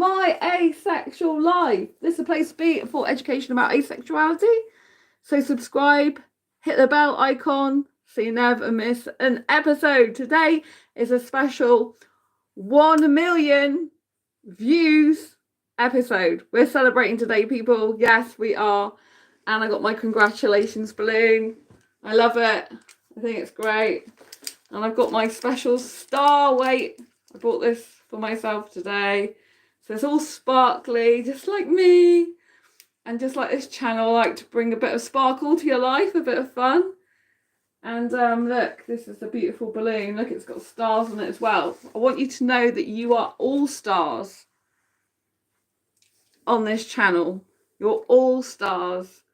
my asexual life. This is a place to be for education about asexuality. So subscribe, hit the bell icon so you never miss an episode. Today is a special 1 million views episode. We're celebrating today, people. Yes, we are. And I got my congratulations balloon. I love it. I think it's great. And I've got my special star. Wait, I bought this for myself today. So it's all sparkly, just like me. And just like this channel, I like to bring a bit of sparkle to your life, a bit of fun. And look, this is a beautiful balloon. Look, it's got stars on it as well. I want you to know that you are all stars on this channel. You're all stars.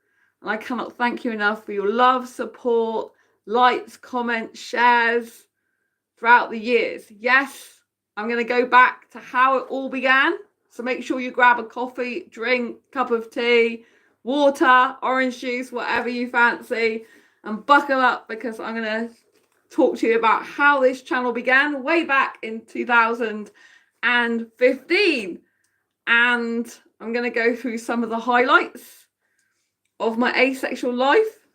And I cannot thank you enough for your love, support, likes, comments, shares throughout the years. Yes, I'm going to go back to how it all began. So make sure you grab a coffee, drink, cup of tea, water, orange juice, whatever you fancy, and buckle up because I'm going to talk to you about how this channel began way back in 2015. And I'm going to go through some of the highlights of my asexual life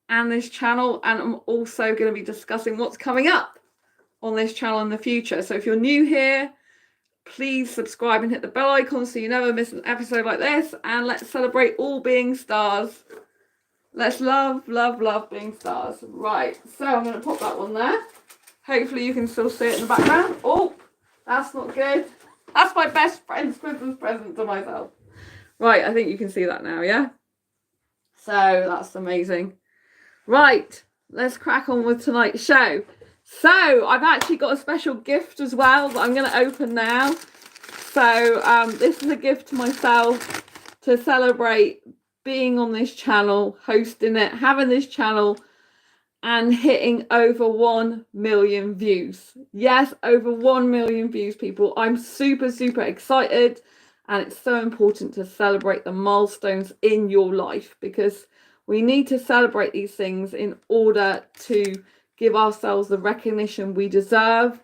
and this channel. And I'm also going to be discussing what's coming up on this channel in the future. So if you're new here, please subscribe and hit the bell icon so you never miss an episode like this. And let's celebrate all being stars. Let's love, love, love being stars. Right, so I'm going to pop that one there. Hopefully you can still see it in the background. Oh, that's not good. That's my best friend's Christmas present to myself. Right, I think you can see that now, yeah? So that's amazing. Right, let's crack on with tonight's show. So I've actually got a special gift as well that I'm going to open now. So this is a gift to myself to celebrate being on this channel, hosting it, having this channel and hitting over 1 million views. Yes, over 1 million views, people. I'm super, super excited. And it's so important to celebrate the milestones in your life because we need to celebrate these things in order to give ourselves the recognition we deserve,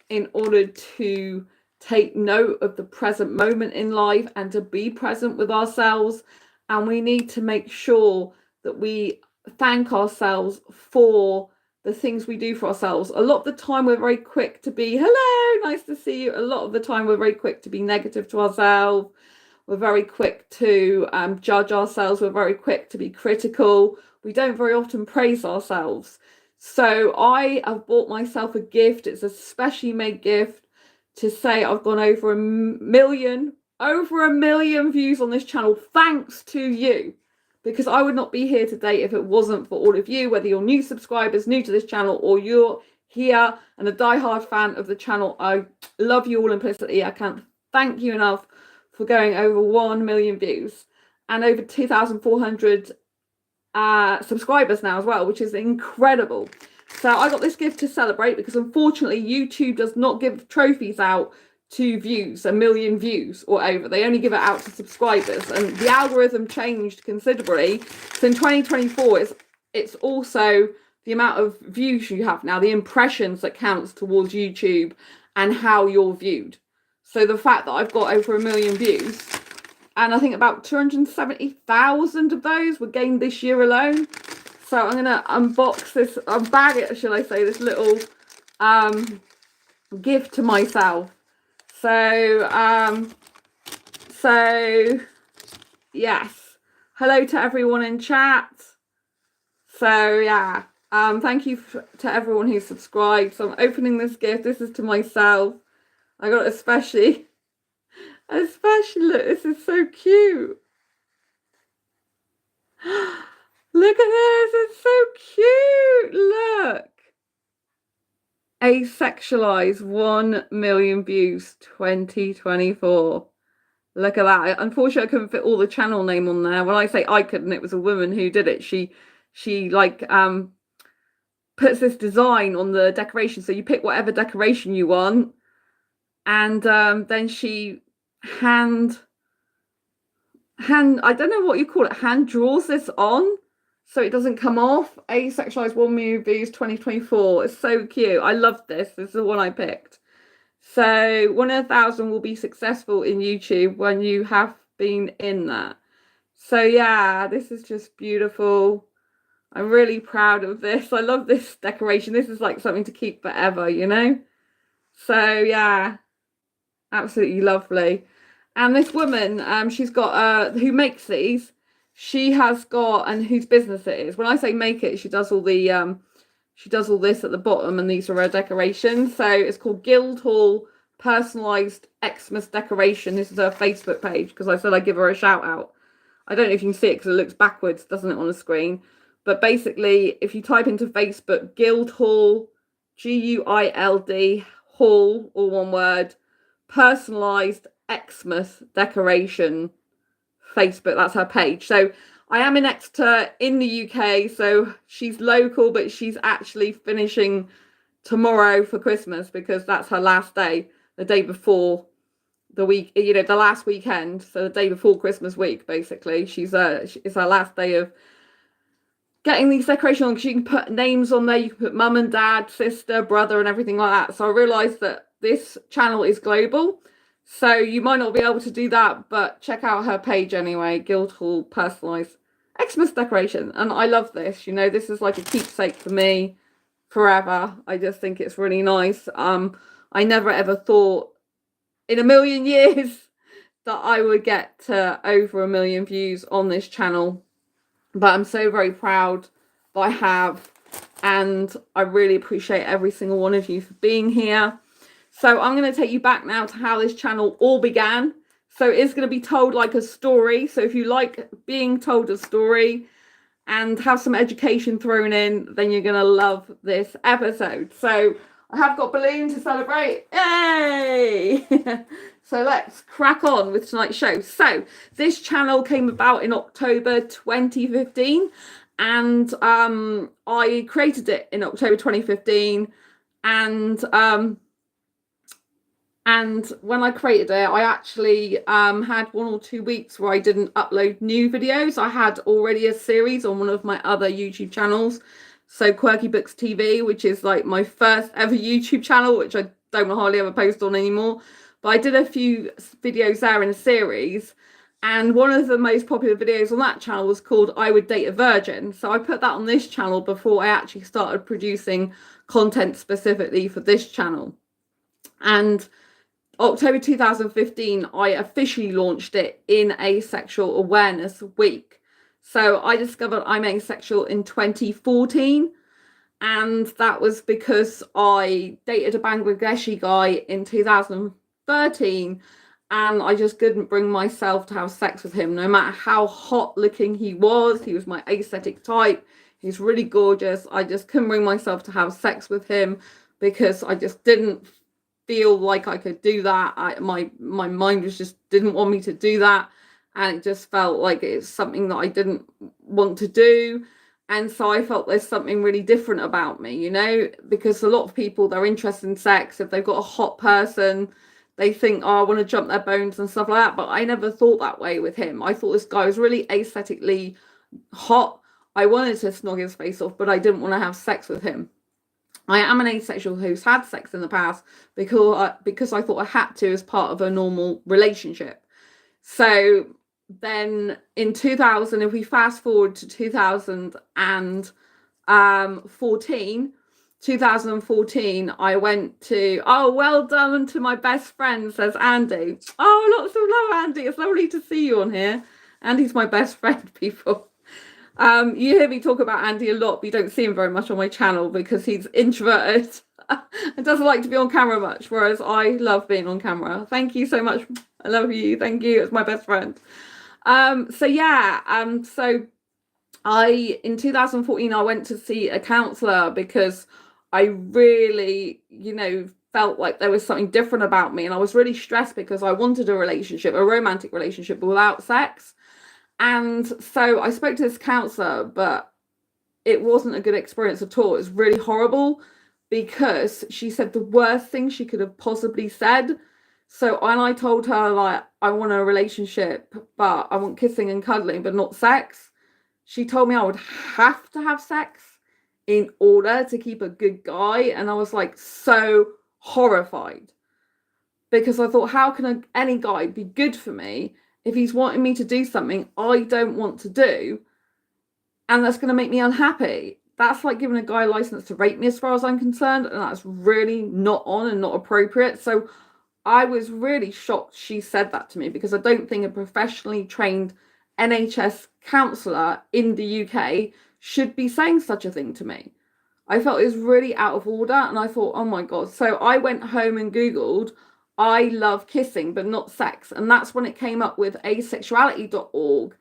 in order to take note of the present moment in life and to be present with ourselves. And we need to make sure that we thank ourselves for the things we do for ourselves. A lot of the time we're very quick to be, hello, nice to see you. A lot of the time we're very quick to be negative to ourselves. We're very quick to judge ourselves. We're very quick to be critical. We don't very often praise ourselves. So I have bought myself a gift. It's a specially made gift to say I've gone over a million views on this channel thanks to you, because I would not be here today if it wasn't for all of you, whether you're new subscribers, new to this channel, or you're here and a diehard fan of the channel. I love you all implicitly. I can't thank you enough for going over 1 million views and over 2,400 subscribers now as well, which is incredible. So I got this gift to celebrate because unfortunately YouTube does not give trophies out to views, 1 million views or over. They only give it out to subscribers, and the algorithm changed considerably. So in 2024 it's also the amount of views you have now, the impressions that counts towards YouTube and how you're viewed. So the fact that I've got over 1 million views, and I think about 270,000 of those were gained this year alone. So I'm going to unbox this, unbag it, shall I say, this little gift to myself. So yes, hello to everyone in chat. So yeah, thank you to everyone who subscribed. So I'm opening this gift. This is to myself. I got it especially, look, this is so cute. Look at this, it's so cute. Look. Asexualise 1 million views 2024. Look at that. Unfortunately, I couldn't fit all the channel name on there. When I say I couldn't, it was a woman who did it. She like puts this design on the decoration. So you pick whatever decoration you want, and then she hand I don't know what you call it, hand draws this on so it doesn't come off. Asexualise 1 million views 2024. It's so cute. I love this. This is the one I picked. So 1,000 will be successful in YouTube when you have been in that. So yeah, this is just beautiful. I'm really proud of this. I love this decoration. This is like something to keep forever, you know? So yeah, absolutely lovely. And this woman, she's got who makes these, she has got, and whose business it is. When I say make it, she does all this at the bottom, and these are her decorations. So it's called Guildhall Personalized Xmas Decoration. This is her Facebook page, because I said I'd give her a shout out. I don't know if you can see it because it looks backwards, doesn't it, on the screen? But basically, if you type into Facebook, Guildhall, Guild, Hall, all one word, Personalized Xmas Decoration, Facebook, that's her page. So I am in Exeter in the UK, so she's local, but she's actually finishing tomorrow for Christmas, because that's her last day, the day before the week, you know, the last weekend, so the day before Christmas week, basically. It's her last day of getting these decorations on, because you can put names on there, you can put mum and dad, sister, brother, and everything like that. So I realized that this channel is global, so you might not be able to do that, but check out her page anyway, Guildhall Personalized Xmas Decoration. And I love this, you know, this is like a keepsake for me forever. I just think it's really nice. I never ever thought in a million years that I would get to over 1 million views on this channel, but I'm so very proud that I have, and I really appreciate every single one of you for being here. So I'm going to take you back now to how this channel all began. So it's going to be told like a story. So if you like being told a story and have some education thrown in, then you're going to love this episode. So I have got balloons to celebrate. Yay! So let's crack on with tonight's show. So this channel came about in October 2015, and I created it in October 2015, and when I created it, I actually had 1 or 2 weeks where I didn't upload new videos. I had already a series on one of my other YouTube channels, so Quirky Books TV, which is like my first ever YouTube channel, which I don't hardly ever post on anymore. But I did a few videos there in a series, and one of the most popular videos on that channel was called I Would Date a Virgin. So I put that on this channel before I actually started producing content specifically for this channel. And October 2015, I officially launched it in Asexual Awareness Week. So I discovered I'm asexual in 2014, and that was because I dated a Bangladeshi guy in 2013, and I just couldn't bring myself to have sex with him, no matter how hot looking he was. He was my aesthetic type. He's really gorgeous. I just couldn't bring myself to have sex with him because I just didn't feel like I could do that. My mind was just didn't want me to do that, and it just felt like it's something that I didn't want to do. And so I felt there's something really different about me, you know, because a lot of people, they're interested in sex. If they've got a hot person, they think, oh, I want to jump their bones and stuff like that. But I never thought that way with him. I thought this guy was really aesthetically hot. I wanted to snog his face off, but I didn't want to have sex with him. I am an asexual who's had sex in the past because I thought I had to as part of a normal relationship. So then in 2000, if we fast forward to 2014, I went to, oh, well done to my best friend, says Andy. Oh, lots of love, Andy. It's lovely to see you on here. Andy's my best friend, people. You hear me talk about Andy a lot, but you don't see him very much on my channel because he's introverted and doesn't like to be on camera much, whereas I love being on camera. Thank you so much. I love you. Thank you. It's my best friend. So in 2014, I went to see a counsellor because I really, you know, felt like there was something different about me, and I was really stressed because I wanted a relationship, a romantic relationship without sex. And so I spoke to this counsellor, but it wasn't a good experience at all. It was really horrible because she said the worst thing she could have possibly said. So when I told her, like, I want a relationship, but I want kissing and cuddling, but not sex, she told me I would have to have sex in order to keep a good guy. And I was like so horrified. because I thought, how can any guy be good for me if he's wanting me to do something I don't want to do, and that's going to make me unhappy? That's like giving a guy a license to rape me, as far as I'm concerned, and that's really not on and not appropriate. So I was really shocked she said that to me, because I don't think a professionally trained NHS counsellor in the UK should be saying such a thing to me. I felt it was really out of order, and I thought, oh my God. So I went home and Googled, I love kissing, but not sex. And that's when it came up with asexuality.org.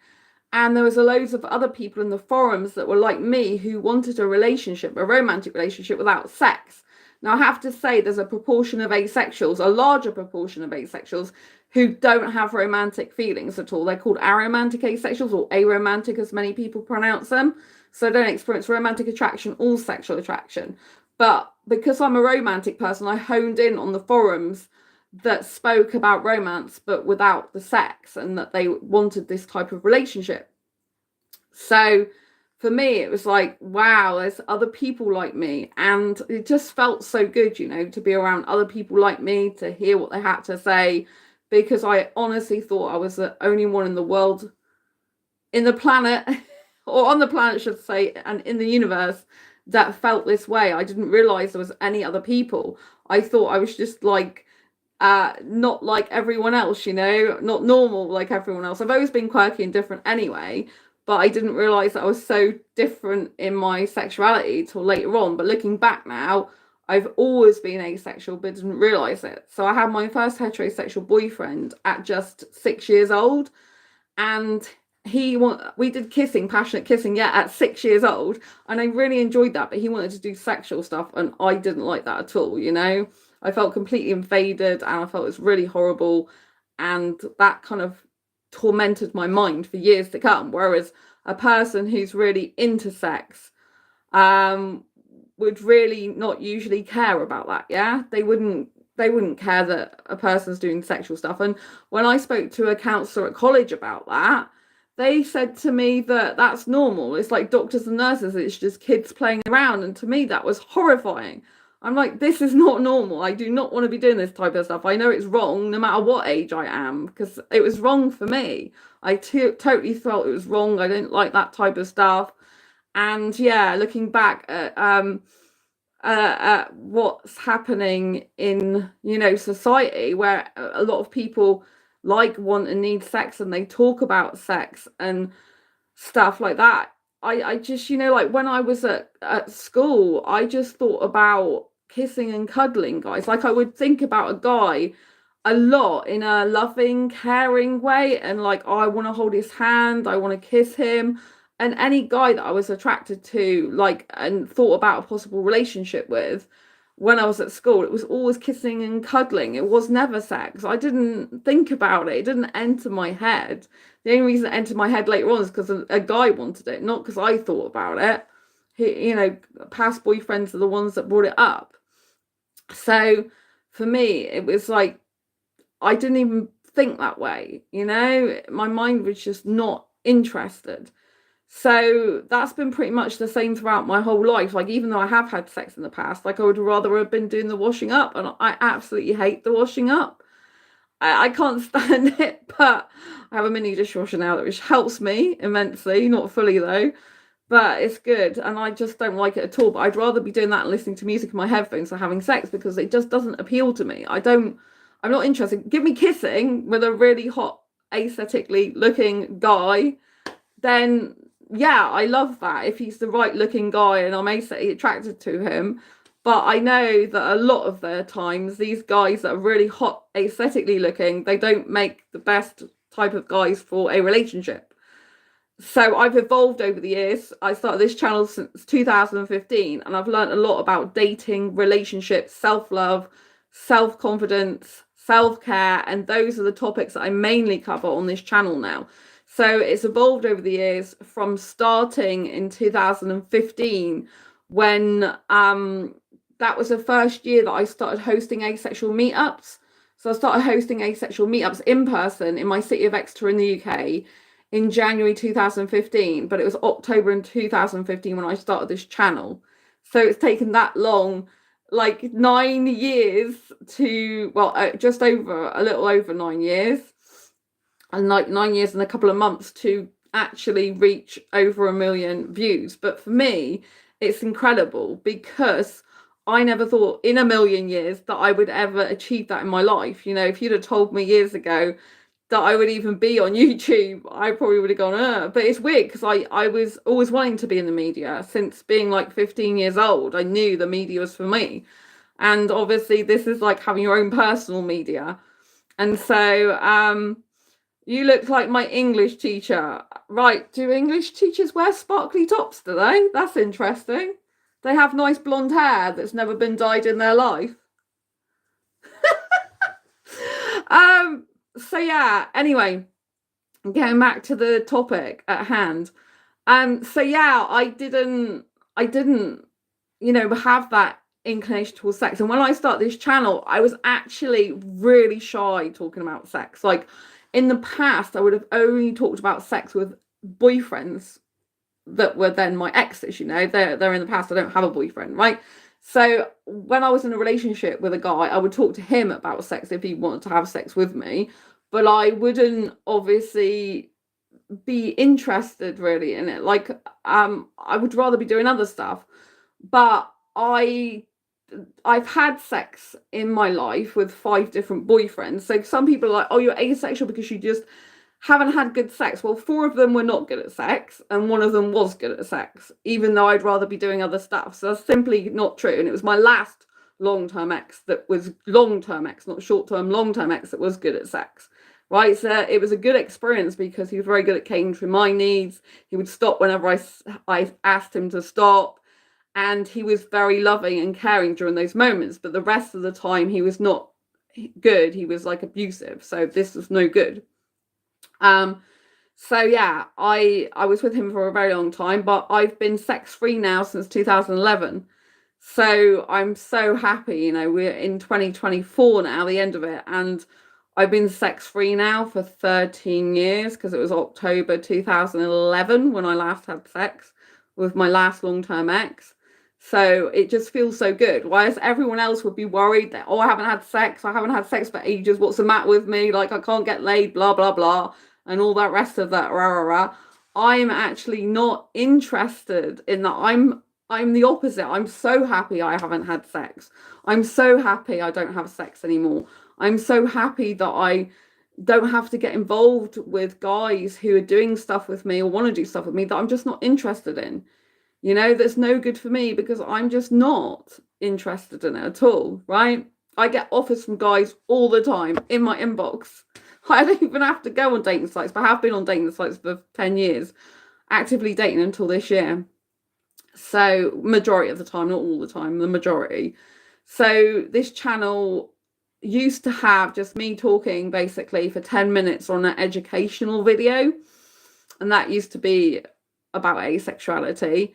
And there was loads of other people in the forums that were like me, who wanted a relationship, a romantic relationship without sex. Now, I have to say, there's a proportion of asexuals, a larger proportion of asexuals, who don't have romantic feelings at all. They're called aromantic asexuals, or aromantic, as many people pronounce them. So don't experience romantic attraction or sexual attraction. But because I'm a romantic person, I honed in on the forums that spoke about romance but without the sex, and that they wanted this type of relationship. So for me, it was like, wow, there's other people like me. And it just felt so good, you know, to be around other people like me, to hear what they had to say, because I honestly thought I was the only one in the world, in the planet, or on the planet, I should say, and in the universe, that felt this way. I didn't realize there was any other people. I thought I was just like, not like everyone else, you know, not normal like everyone else. I've always been quirky and different anyway, but I didn't realize that I was so different in my sexuality till later on. But looking back now, I've always been asexual, but didn't realize it. So I had my first heterosexual boyfriend at just 6 years old, and we did kissing, passionate kissing, at 6 years old, and I really enjoyed that. But he wanted to do sexual stuff, and I didn't like that at all, you know. I felt completely invaded, and I felt it was really horrible, and that kind of tormented my mind for years to come. Whereas a person who's really into sex would really not usually care about that. Yeah, they wouldn't care that a person's doing sexual stuff. And when I spoke to a counsellor at college about that, they said to me that that's normal. It's like doctors and nurses, it's just kids playing around. And to me, that was horrifying. I'm like, this is not normal. I do not want to be doing this type of stuff. I know it's wrong no matter what age I am, because it was wrong for me. I totally felt it was wrong. I didn't like that type of stuff. And yeah, looking back at what's happening in, you know, society, where a lot of people like, want and need sex, and they talk about sex and stuff like that. I just, you know, like when I was at school, I just thought about kissing and cuddling guys. Like I would think about a guy a lot in a loving, caring way, and like, oh, I want to hold his hand, I want to kiss him. And any guy that I was attracted to, like, and thought about a possible relationship with when I was at school, it was always kissing and cuddling. It was never sex. I didn't think about it. It didn't enter my head. The only reason it entered my head later on is because a guy wanted it, not because I thought about it. You know, past boyfriends are the ones that brought it up. So for me, it was like, I didn't even think that way, you know? My mind was just not interested. So that's been pretty much the same throughout my whole life. Like, even though I have had sex in the past, like I would rather have been doing the washing up, and I absolutely hate the washing up. I can't stand it, but I have a mini dishwasher now, which helps me immensely, not fully though, but it's good. And I just don't like it at all. But I'd rather be doing that and listening to music in my headphones than having sex, because it just doesn't appeal to me. I'm not interested. Give me kissing with a really hot, aesthetically looking guy, then yeah, I love that if he's the right looking guy and I'm aesthetically attracted to him. But I know that a lot of the times, these guys that are really hot, aesthetically looking, they don't make the best type of guys for a relationship. So I've evolved over the years. I started this channel since 2015, and I've learned a lot about dating, relationships, self-love, self-confidence, self-care, and those are the topics that I mainly cover on this channel now. So it's evolved over the years, from starting in 2015, when that was the first year that I started hosting asexual meetups. So I started hosting asexual meetups in person in my city of Exeter in the UK in January 2015, but it was October in 2015 when I started this channel. So it's taken that long like 9 years to, well, just over, a little over 9 years, and like 9 years and a couple of months to actually reach over 1 million views. But for me, it's incredible because I never thought in 1 million years that I would ever achieve that in my life. You know, if you'd have told me years ago that I would even be on YouTube, I probably would have gone, But it's weird because I was always wanting to be in the media since being like 15 years old. I knew the media was for me. And obviously this is like having your own personal media. And so you look like my English teacher. Right, do English teachers wear sparkly tops, do they? That's interesting. They have nice blonde hair that's never been dyed in their life. So yeah, anyway, getting back to the topic at hand. So yeah, I didn't, have that inclination towards sex. And when I started this channel, I was actually really shy talking about sex. Like in the past, I would have only talked about sex with boyfriends that were then my exes, they're in the past. I don't have a boyfriend, right? So when I was in a relationship with a guy, I would talk to him about sex if he wanted to have sex with me, but I wouldn't obviously be interested really in it. Like I would rather be doing other stuff. But I've had sex in my life with 5 different boyfriends. So some people are like, oh, you're asexual because you just haven't had good sex. Well, 4 of them were not good at sex and 1 of them was good at sex, even though I'd rather be doing other stuff. So that's simply not true. And it was my last long-term ex that was long-term ex, not short-term, long-term ex that was good at sex. Right, so it was a good experience because he was very good at catering to my needs. He would stop whenever I asked him to stop, and he was very loving and caring during those moments. But the rest of the time, he was not good. He was like abusive. So this was no good. So yeah, I was with him for a very long time, but I've been sex free now since 2011. So I'm so happy. We're in 2024 now, the end of it, and I've been sex free now for 13 years because it was October 2011 when I last had sex with my last long-term ex. So it just feels so good. Whereas everyone else would be worried that, oh, I haven't had sex for ages. What's the matter with me? Like, I can't get laid, blah, blah, blah, and all that rest of that, rah, rah, rah. I'm actually not interested in that. I'm the opposite. I'm so happy I haven't had sex. I'm so happy I don't have sex anymore. I'm so happy that I don't have to get involved with guys who are doing stuff with me or want to do stuff with me that I'm just not interested in. That's no good for me because I'm just not interested in it at all, right? I get offers from guys all the time in my inbox. I don't even have to go on dating sites, but I have been on dating sites for 10 years, actively dating until this year. So majority of the time, not all the time, the majority. So this channel used to have just me talking basically for 10 minutes on an educational video, and that used to be about asexuality,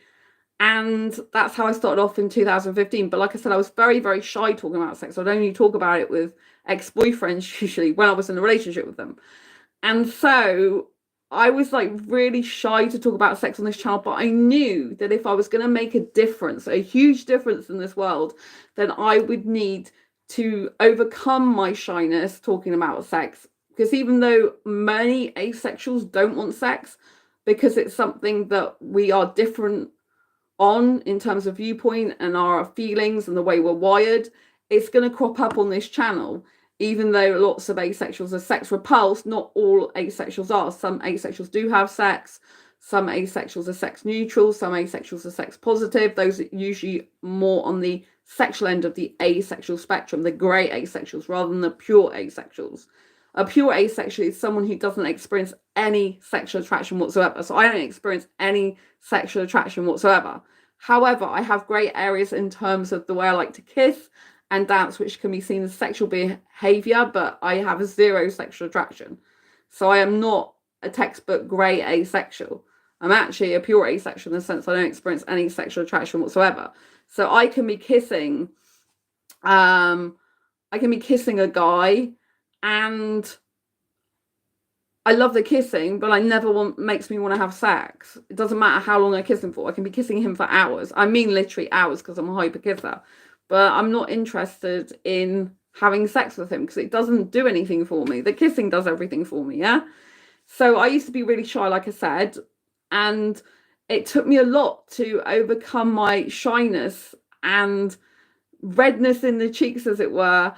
and that's how I started off in 2015. But like I said, I was very, very shy talking about sex. I'd only talk about it with ex-boyfriends usually when I was in a relationship with them. And so I was like really shy to talk about sex on this channel, but I knew that if I was going to make a difference, a huge difference in this world, then I would need to overcome my shyness talking about sex. Because even though many asexuals don't want sex, because it's something that we are different on in terms of viewpoint and our feelings and the way we're wired, it's going to crop up on this channel. Even though lots of asexuals are sex repulsed, not all asexuals are. Some asexuals do have sex. Some asexuals are sex neutral. Some asexuals are sex positive. Those are usually more on the sexual end of the asexual spectrum, the grey asexuals, rather than the pure asexuals. A pure asexual is someone who doesn't experience any sexual attraction whatsoever. So I don't experience any sexual attraction whatsoever. However, I have grey areas in terms of the way I like to kiss and dance, which can be seen as sexual behavior, but I have a 0 sexual attraction. So I am not a textbook grey asexual. I'm actually a pure asexual in the sense I don't experience any sexual attraction whatsoever. So I can be kissing, a guy, and I love the kissing, but I never makes me want to have sex. It doesn't matter how long I kiss him for. I can be kissing him for hours. I mean literally hours because I'm a hyper kisser. but I'm not interested in having sex with him because it doesn't do anything for me. The kissing does everything for me, yeah? So I used to be really shy, like I said, and it took me a lot to overcome my shyness and redness in the cheeks, as it were,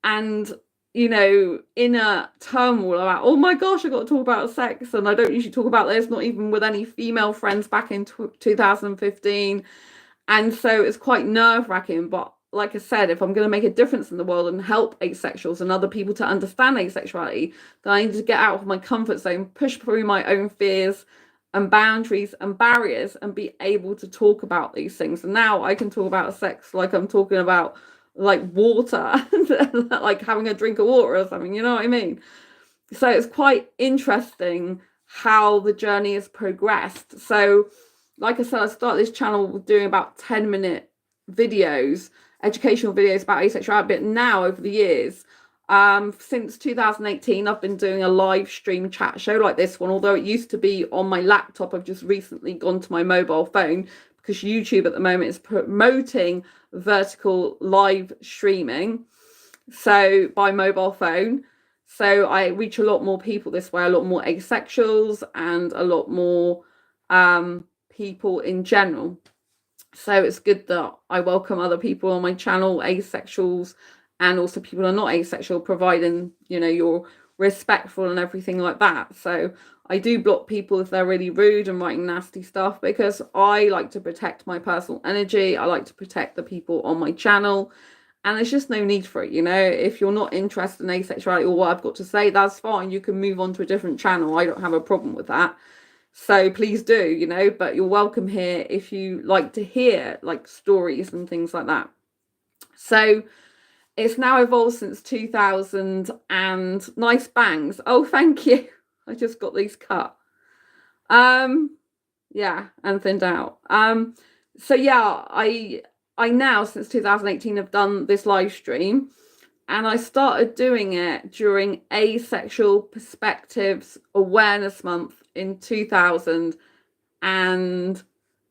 and inner turmoil about, oh my gosh, I got to talk about sex, and I don't usually talk about this, not even with any female friends back in 2015. And so it's quite nerve-wracking. But like I said, if I'm going to make a difference in the world and help asexuals and other people to understand asexuality, then I need to get out of my comfort zone, push through my own fears and boundaries and barriers, and be able to talk about these things. And now I can talk about sex like I'm talking about like water, like having a drink of water or something, you know what I mean? So it's quite interesting how the journey has progressed. So like I said, I started this channel doing about 10-minute videos, educational videos about asexuality, but now over the years, since 2018, I've been doing a live stream chat show like this one. Although it used to be on my laptop, I've just recently gone to my mobile phone because YouTube at the moment is promoting vertical live streaming, so by mobile phone. So I reach a lot more people this way, a lot more asexuals and a lot more people in general. So it's good that I welcome other people on my channel, asexuals, and also people who are not asexual, providing you're respectful and everything like that. So I do block people if they're really rude and writing nasty stuff, because I like to protect my personal energy. I like to protect the people on my channel, and there's just no need for it. If you're not interested in asexuality or what I've got to say, that's fine. You can move on to a different channel. I don't have a problem with that. So please do, but you're welcome here if you like to hear like stories and things like that. So it's now evolved since 2000, and nice bangs. Oh, thank you. I just got these cut. Yeah, and thinned out. So yeah, I now since 2018 have done this live stream, and I started doing it during Asexual Perspectives Awareness Month in 2000, and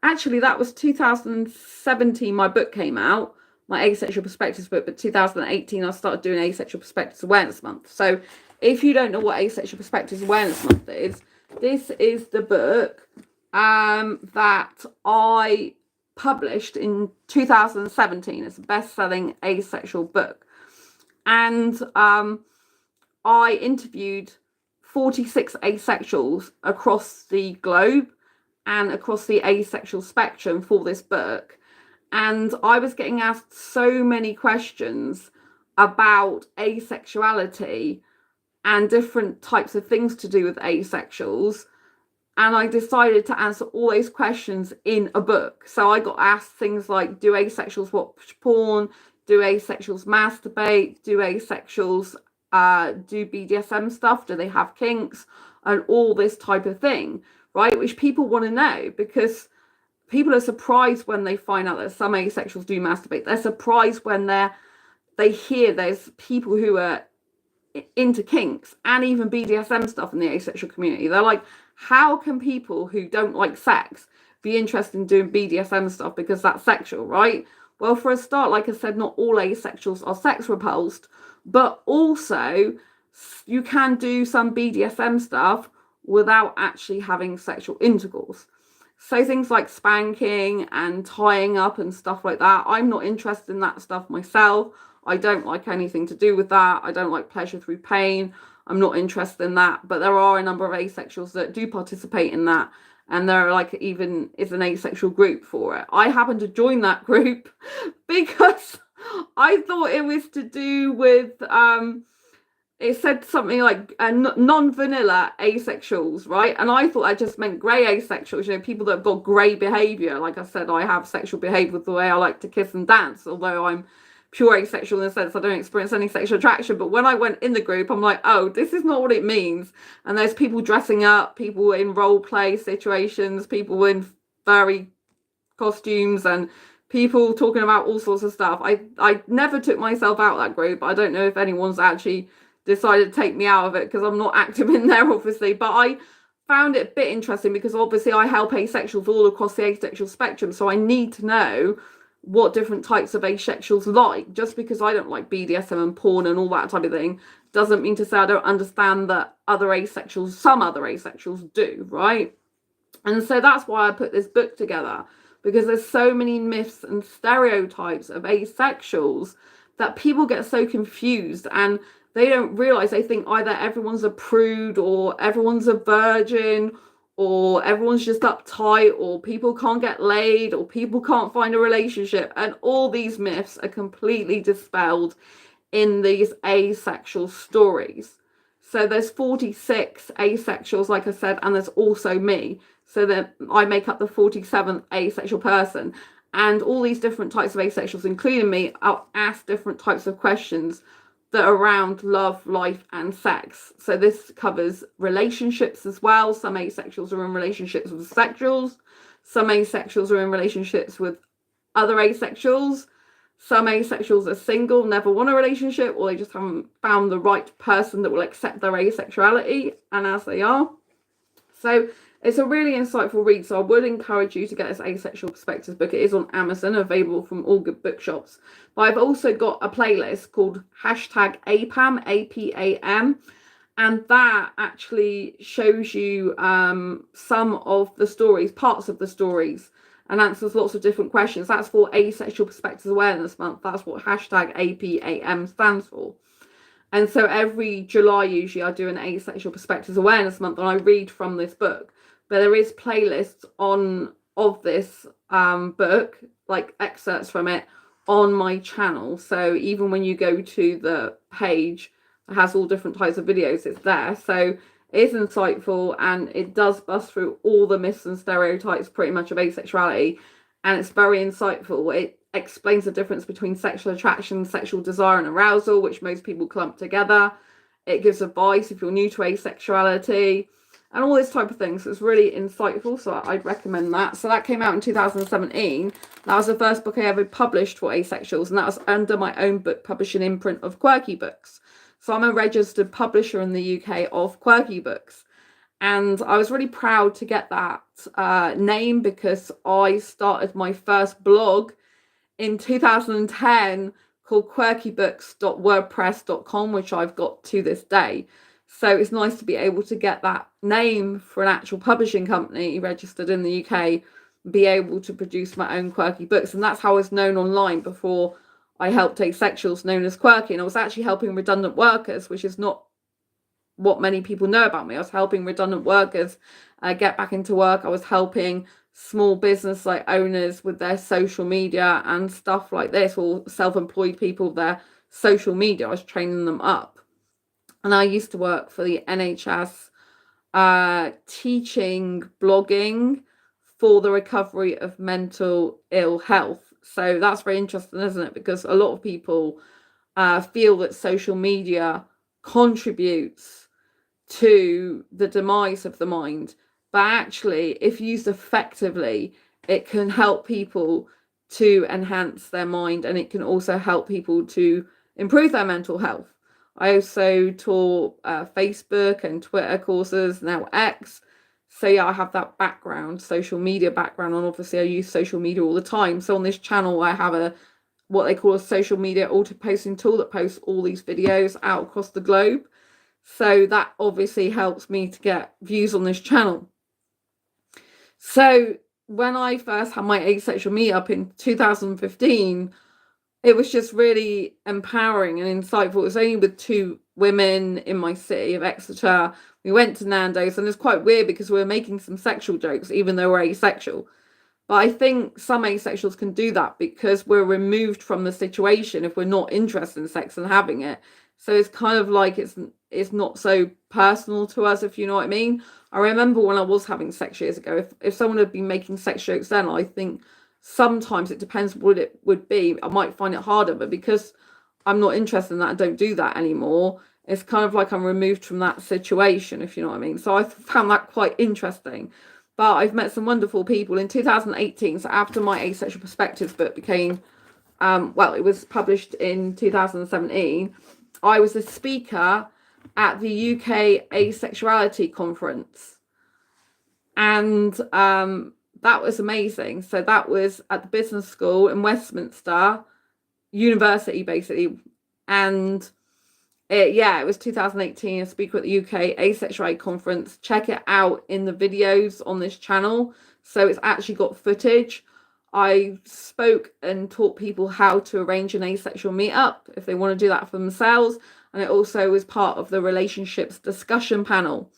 actually that was 2017 my book came out, my Asexual Perspectives book, but 2018 I started doing Asexual Perspectives Awareness Month. So if you don't know what Asexual Perspectives Awareness Month is, this is the book that I published in 2017. It's a best-selling asexual book, and I interviewed 46 asexuals across the globe and across the asexual spectrum for this book. And I was getting asked so many questions about asexuality and different types of things to do with asexuals. And I decided to answer all those questions in a book. So I got asked things like, do asexuals watch porn? Do asexuals masturbate? Do asexuals do BDSM stuff? Do they have kinks? And all this type of thing, right? Which people want to know, because people are surprised when they find out that some asexuals do masturbate. They're surprised when they hear there's people who are into kinks and even BDSM stuff in the asexual community. They're like, how can people who don't like sex be interested in doing BDSM stuff because that's sexual, right? Well, for a start, like I said, not all asexuals are sex repulsed, but also you can do some BDSM stuff without actually having sexual intercourse. So things like spanking and tying up and stuff like that, I'm not interested in that stuff myself. I don't like anything to do with that. I don't like pleasure through pain. I'm not interested in that. But there are a number of asexuals that do participate in that. And there are like even is an asexual group for it. I happened to join that group because I thought it was to do with it said something like non-vanilla asexuals, right? And I thought I just meant grey asexuals, people that have got grey behaviour. Like I said, I have sexual behaviour with the way I like to kiss and dance, although I'm pure asexual in the sense I don't experience any sexual attraction. But when I went in the group, I'm like, oh, this is not what it means. And there's people dressing up, people in role play situations, people in furry costumes, and people talking about all sorts of stuff. I never took myself out of that group. I don't know if anyone's actually decided to take me out of it because I'm not active in there, obviously. But I found it a bit interesting because obviously I help asexuals all across the asexual spectrum. So I need to know what different types of asexuals like. Just because I don't like BDSM and porn and all that type of thing doesn't mean to say I don't understand that some other asexuals do, right? And so that's why I put this book together, because there's so many myths and stereotypes of asexuals that people get so confused, and they don't realize, they think either everyone's a prude or everyone's a virgin or everyone's just uptight or people can't get laid or people can't find a relationship. And all these myths are completely dispelled in these asexual stories. So there's 46 asexuals, like I said, and there's also me. So that I make up the 47th asexual person. And all these different types of asexuals, including me, are asked different types of questions that are around love, life, and sex. So this covers relationships as well. Some asexuals are in relationships with sexuals. Some asexuals are in relationships with other asexuals. Some asexuals are single, never want a relationship, or they just haven't found the right person that will accept their asexuality and as they are. So it's a really insightful read, so I would encourage you to get this Asexual Perspectives book. It is on Amazon, available from all good bookshops. But I've also got a playlist called #APAM, APAM, and that actually shows you some of the stories, parts of the stories, and answers lots of different questions. That's for Asexual Perspectives Awareness Month. That's what #APAM stands for. And so every July, usually, I do an Asexual Perspectives Awareness Month, and I read from this book. But there is playlists of this book, like excerpts from it, on my channel. So even when you go to the page that has all different types of videos, it's there. So it is insightful, and it does bust through all the myths and stereotypes pretty much of asexuality. And it's very insightful. It explains the difference between sexual attraction, sexual desire, and arousal, which most people clump together. It gives advice if you're new to asexuality and all this type of thing. So it's really insightful, so I'd recommend that. So that came out in 2017. That was the first book I ever published for asexuals, and that was under my own book publishing imprint of Quirky Books. So I'm a registered publisher in the UK of Quirky Books, and I was really proud to get that name, because I started my first blog in 2010 called quirkybooks.wordpress.com, which I've got to this day. So it's nice to be able to get that name for an actual publishing company registered in the UK, be able to produce my own quirky books. And that's how I was known online before I helped asexuals, known as Quirky. And I was actually helping redundant workers, which is not what many people know about me. I was helping redundant workers get back into work. I was helping small business like owners with their social media and stuff like this, or self-employed people with their social media. I was training them up. And I used to work for the NHS teaching blogging for the recovery of mental ill health. So that's very interesting, isn't it? Because a lot of people feel that social media contributes to the demise of the mind. But actually, if used effectively, it can help people to enhance their mind, and it can also help people to improve their mental health. I also taught Facebook and Twitter courses, now X. So yeah, I have that background, social media background, and obviously I use social media all the time. So on this channel, I have what they call a social media auto-posting tool that posts all these videos out across the globe. So that obviously helps me to get views on this channel. So when I first had my asexual meetup in 2015, it was just really empowering and insightful. It was only with 2 women in my city of Exeter. We went to Nando's, and it's quite weird because we were making some sexual jokes, even though we're asexual. But I think some asexuals can do that because we're removed from the situation if we're not interested in sex and having it. So it's kind of like it's not so personal to us, if you know what I mean. I remember when I was having sex years ago, if someone had been making sex jokes then, I think sometimes it depends what it would be. I might find it harder, but because I'm not interested in that, I don't do that anymore. It's kind of like I'm removed from that situation, if you know what I mean. So I found that quite interesting. But I've met some wonderful people. In 2018, so after my Asexual Perspectives book became, it was published in 2017, I was a speaker at the UK Asexuality conference. And that was amazing. So that was at the business school in Westminster University, basically. And it was 2018, a speaker at the UK Asexuality conference. Check it out in the videos on this channel. So it's actually got footage. I spoke and taught people how to arrange an asexual meetup if they want to do that for themselves. And it also was part of the relationships discussion panel.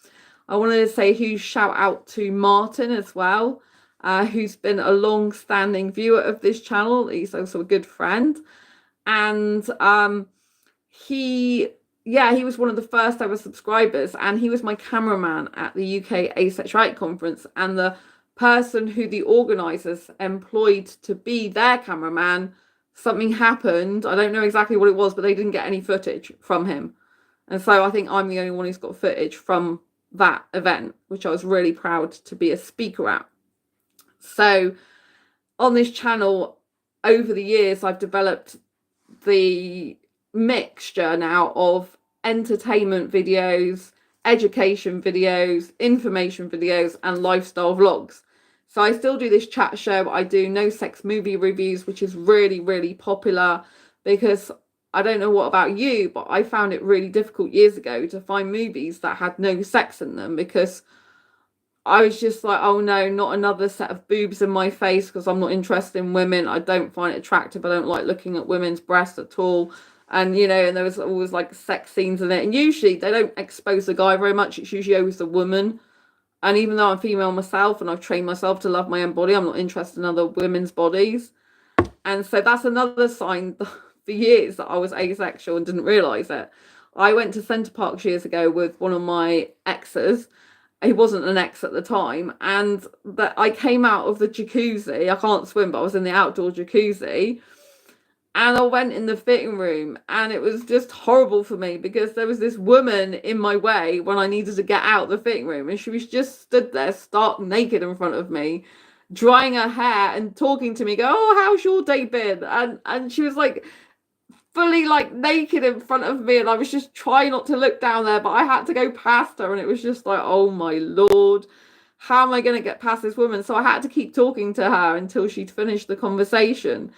I wanted to say a huge shout out to Martin as well, who's been a long-standing viewer of this channel. He's also a good friend. And he was one of the first ever subscribers, and he was my cameraman at the UK Asexuality conference, and the person who the organizers employed to be their cameraman, something happened. I don't know exactly what it was, but they didn't get any footage from him. And so I think I'm the only one who's got footage from that event, which I was really proud to be a speaker at. So on this channel, over the years, I've developed the mixture now of entertainment videos, education videos, information videos, and lifestyle vlogs. So I still do this chat show. I do no sex movie reviews, which is really, really popular, because I don't know what about you, but I found it really difficult years ago to find movies that had no sex in them, because I was just like, oh no, not another set of boobs in my face, because I'm not interested in women. I don't find it attractive. I don't like looking at women's breasts at all. And, you know, and there was always like sex scenes in it. And usually they don't expose the guy very much. It's usually always the woman. And even though I'm female myself and I've trained myself to love my own body, I'm not interested in other women's bodies. And so that's another sign for years that I was asexual and didn't realise it. I went to Centre Parks years ago with one of my exes. He wasn't an ex at the time. And that I came out of the jacuzzi. I can't swim, but I was in the outdoor jacuzzi. And I went in the fitting room, and it was just horrible for me, because there was this woman in my way when I needed to get out the fitting room, and she was just stood there stark naked in front of me, drying her hair and talking to me, go, oh, how's your day been? And she was like fully like naked in front of me, and I was just trying not to look down there, but I had to go past her, and it was just like, oh my Lord, how am I going to get past this woman? So I had to keep talking to her until she'd finished the conversation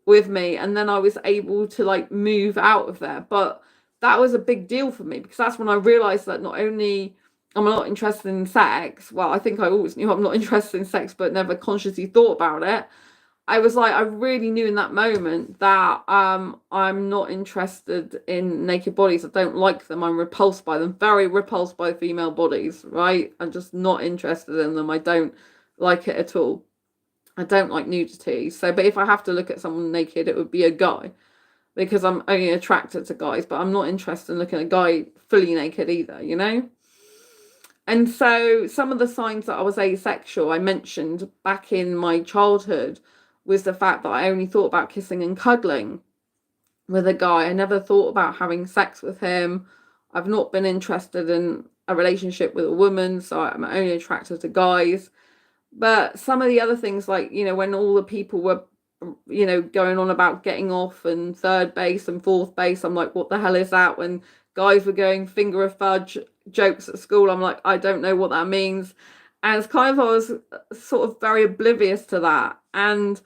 with me, and then I was able to like move out of there. But that was a big deal for me, because that's when I realized that not only am I not interested in sex, well, I think I always knew I'm not interested in sex, but never consciously thought about it. I was like, I really knew in that moment that I'm not interested in naked bodies. I don't like them. I'm repulsed by them, very repulsed by female bodies, right? I'm just not interested in them. I don't like it at all. I don't like nudity. So, but if I have to look at someone naked, it would be a guy, because I'm only attracted to guys, but I'm not interested in looking at a guy fully naked either, you know? And so some of the signs that I was asexual, I mentioned back in my childhood, was the fact that I only thought about kissing and cuddling with a guy. I never thought about having sex with him. I've not been interested in a relationship with a woman, so I'm only attracted to guys. But some of the other things, like, you know, when all the people were, you know, going on about getting off and third base and fourth base, I'm like, what the hell is that? When guys were going finger of fudge jokes at school, I'm like, I don't know what that means. And it's kind of, I was sort of very oblivious to that. And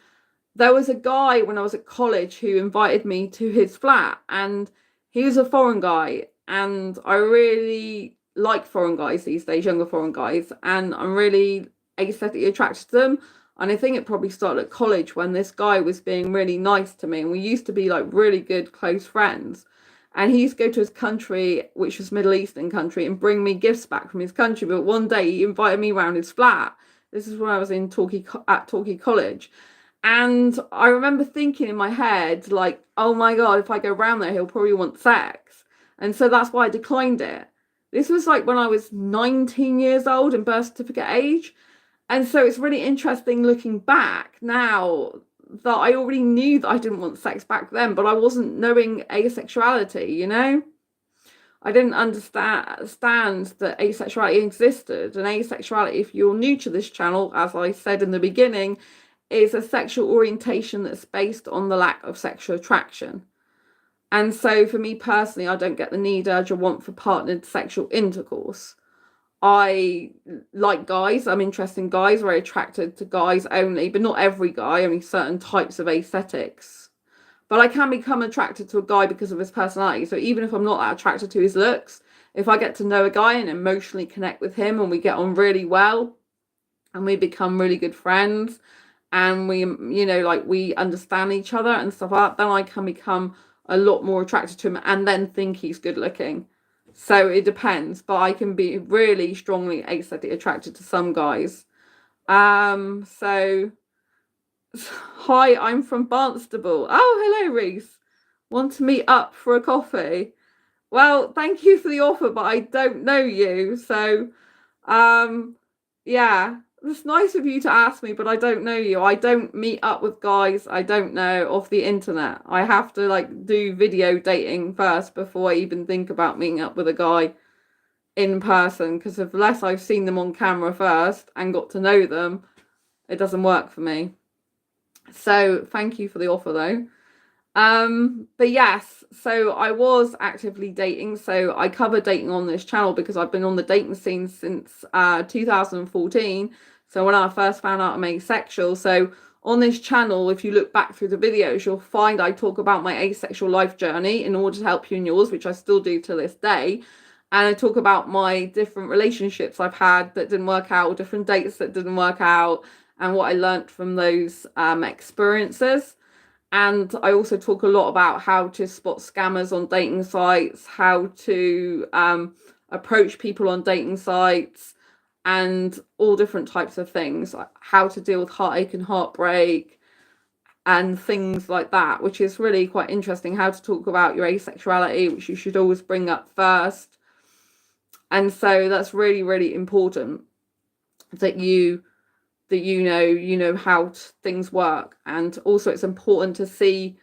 there was a guy when I was at college who invited me to his flat, and he was a foreign guy. And I really like foreign guys these days, younger foreign guys. And I'm really aesthetically attracted to them. And I think it probably started at college, when this guy was being really nice to me, and we used to be like really good close friends. And he used to go to his country, which was Middle Eastern country, and bring me gifts back from his country. But one day he invited me around his flat. This is when I was in Torquay College. And I remember thinking in my head, like, oh my God, if I go around there, he'll probably want sex. And so that's why I declined it. This was like when I was 19 years old and birth certificate age. And so it's really interesting looking back now that I already knew that I didn't want sex back then, but I wasn't knowing asexuality, you know? I didn't understand that asexuality existed. And asexuality, if you're new to this channel, as I said in the beginning, is a sexual orientation that's based on the lack of sexual attraction. And so for me personally, I don't get the need, urge, or want for partnered sexual intercourse. I like guys. I'm interested in guys, very attracted to guys only, but not every guy, only certain types of asexuals. But I can become attracted to a guy because of his personality. So even if I'm not that attracted to his looks, if I get to know a guy and emotionally connect with him and we get on really well and we become really good friends and we, you know, like we understand each other and stuff like that, then I can become a lot more attracted to him and then think he's good looking. So it depends, but I can be really strongly asexually attracted to some guys. So hi, I'm from Barnstable. Oh, hello, Reese. Want to meet up for a coffee? Well, thank you for the offer, but I don't know you. So, yeah, it's nice of you to ask me, but I don't know you. I don't meet up with guys I don't know off the internet. I have to like do video dating first before I even think about meeting up with a guy in person, because unless I've seen them on camera first and got to know them, it doesn't work for me. So thank you for the offer though. But yes, so I was actively dating. So I cover dating on this channel because I've been on the dating scene since 2014. So when I first found out I'm asexual. So on this channel, if you look back through the videos, you'll find I talk about my asexual life journey in order to help you in yours, which I still do to this day. And I talk about my different relationships I've had that didn't work out, different dates that didn't work out, and what I learned from those experiences. And I also talk a lot about how to spot scammers on dating sites, how to approach people on dating sites, and all different types of things, like how to deal with heartache and heartbreak and things like that, which is really quite interesting. How to talk about your asexuality, which you should always bring up first. And so that's really, really important that you know how things work. And also it's important to see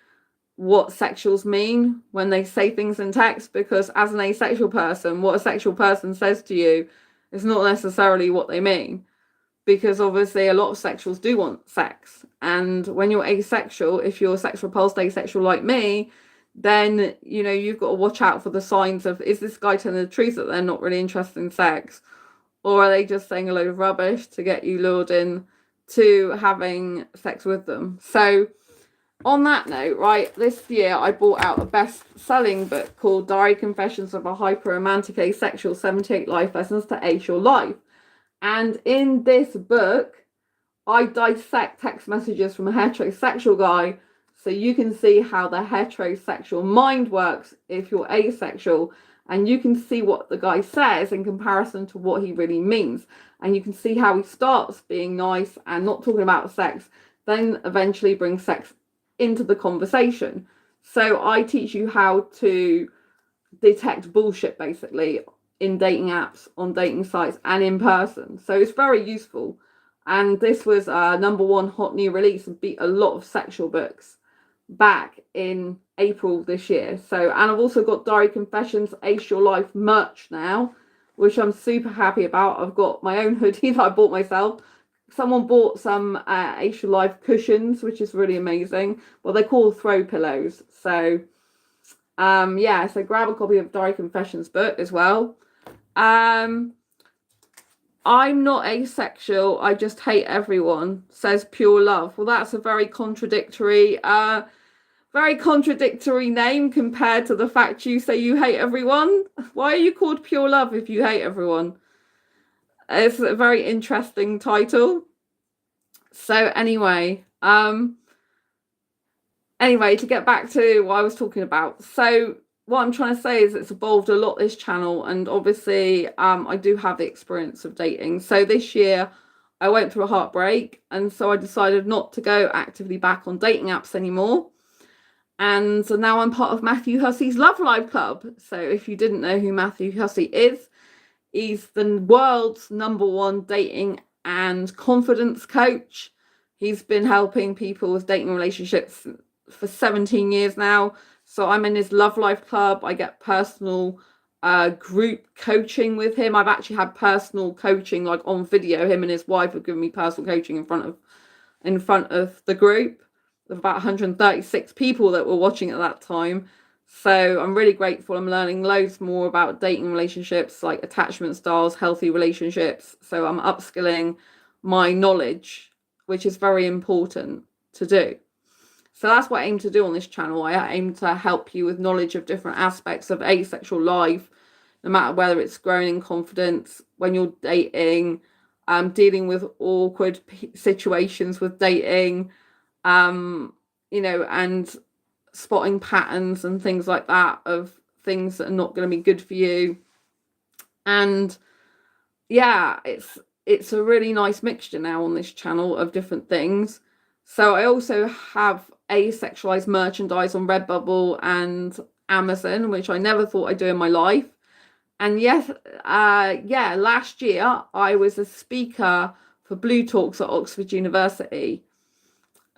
what sexuals mean when they say things in text, because as an asexual person, what a sexual person says to you is not necessarily what they mean, because obviously a lot of sexuals do want sex, and when you're asexual, if you're sex repulsed asexual like me, then you know you've got to watch out for the signs of, is this guy telling the truth that they're not really interested in sex, or are they just saying a load of rubbish to get you lured in to having sex with them? So on that note, right, this year I bought out a best-selling book called Diary Confessions of a Hyper-Romantic Asexual, 78 Life Lessons to Ace Your Life. And in this book, I dissect text messages from a heterosexual guy so you can see how the heterosexual mind works if you're asexual, and you can see what the guy says in comparison to what he really means. And you can see how he starts being nice and not talking about sex, then eventually brings sex into the conversation. So I teach you how to detect bullshit, basically, in dating apps, on dating sites, and in person. So it's very useful. And this was #1 hot new release and beat a lot of sexual books back in April this year. So, and I've also got Diary Confessions Ace Your Life merch now, which I'm super happy about. I've got my own hoodie that I bought myself. Someone bought some Ace Your Life cushions, which is really amazing. Well, they're called throw pillows. So yeah, so grab a copy of Diary Confessions book as well. I'm not asexual, I just hate everyone, says Pure Love. Well, that's a very contradictory name compared to the fact you say you hate everyone. Why are you called Pure Love if you hate everyone? It's a very interesting title. So anyway, to get back to what I was talking about. So what I'm trying to say is it's evolved a lot, this channel, and obviously I do have the experience of dating. So this year I went through a heartbreak, and so I decided not to go actively back on dating apps anymore. And so now I'm part of Matthew Hussey's Love Life Club. So if you didn't know who Matthew Hussey is, he's the world's #1 dating and confidence coach. He's been helping people with dating relationships for 17 years now. So I'm in his Love Life Club. I get personal group coaching with him. I've actually had personal coaching, like on video. Him and his wife have given me personal coaching in front of the group of about 136 people that were watching at that time. So I'm really grateful. I'm learning loads more about dating relationships, like attachment styles, healthy relationships. So I'm upskilling my knowledge, which is very important to do. So that's what I aim to do on this channel. I aim to help you with knowledge of different aspects of asexual life, no matter whether it's growing in confidence, when you're dating, dealing with awkward situations with dating, and spotting patterns and things like that of things that are not going to be good for you. And yeah, it's a really nice mixture now on this channel of different things. So I also have Asexualise merchandise on Redbubble and Amazon, which I never thought I'd do in my life. And yes, last year I was a speaker for Blue Talks at Oxford University,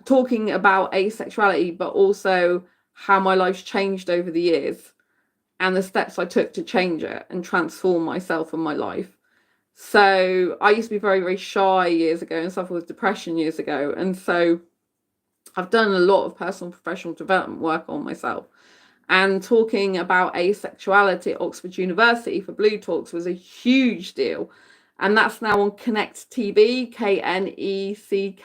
talking about asexuality, but also how my life's changed over the years and the steps I took to change it and transform myself and my life. So I used to be very, very shy years ago and suffered with depression years ago. And so I've done a lot of personal and professional development work on myself. And talking about asexuality at Oxford University for Blue Talks was a huge deal. And that's now on Connect TV, KNECKT.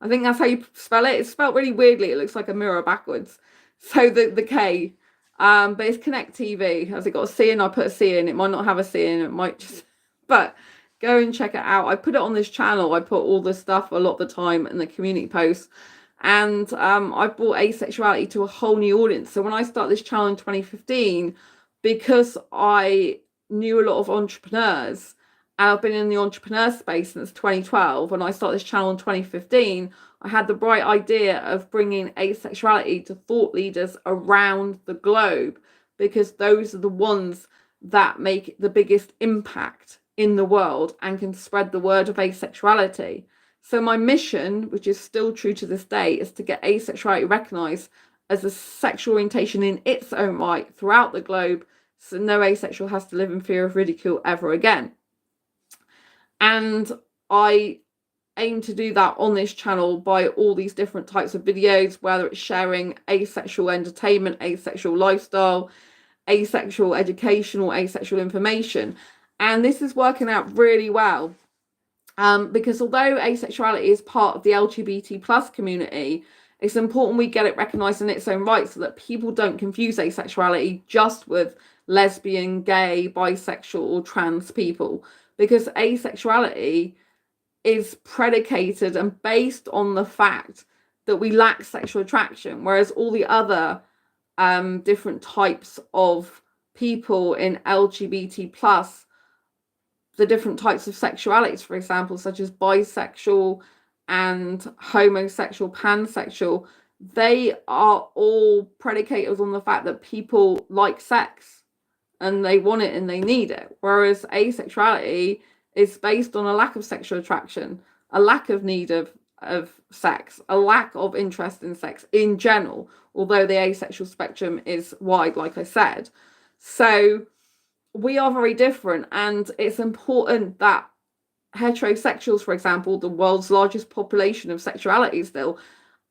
I think that's how you spell it. It's spelled really weirdly. It looks like a mirror backwards. So the K, but it's Connect TV. Has it got a C in? I put a C in. It might not have a C in. It might just, but go and check it out. I put it on this channel. I put all the stuff a lot of the time in the community posts. And I brought asexuality to a whole new audience. So when I started this channel in 2015, because I knew a lot of entrepreneurs, and I've been in the entrepreneur space since 2012, and I started this channel in 2015, I had the bright idea of bringing asexuality to thought leaders around the globe, because those are the ones that make the biggest impact in the world and can spread the word of asexuality. So my mission, which is still true to this day, is to get asexuality recognized as a sexual orientation in its own right throughout the globe, so no asexual has to live in fear of ridicule ever again. And I aim to do that on this channel by all these different types of videos, whether it's sharing asexual entertainment, asexual lifestyle, asexual education, or asexual information. And this is working out really well. Because although asexuality is part of the LGBT plus community, it's important we get it recognized in its own right so that people don't confuse asexuality just with lesbian, gay, bisexual, or trans people. Because asexuality is predicated and based on the fact that we lack sexual attraction, whereas all the other different types of people in LGBT plus, the different types of sexualities, for example, such as bisexual and homosexual, pansexual, they are all predicated on the fact that people like sex and they want it and they need it. Whereas asexuality is based on a lack of sexual attraction, a lack of need of sex, a lack of interest in sex in general, although the asexual spectrum is wide, like I said. So we are very different, and it's important that heterosexuals, for example, the world's largest population of sexuality still,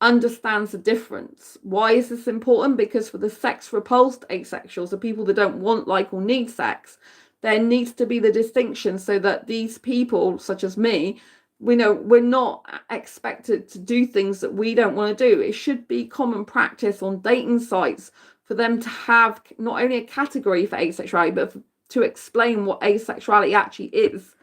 understands the difference. Why is this important? Because for the sex repulsed asexuals, the people that don't want, like, or need sex, there needs to be the distinction so that these people, such as me, we know we're not expected to do things that we don't want to do. It should be common practice on dating sites for them to have not only a category for asexuality, but to explain what asexuality actually is.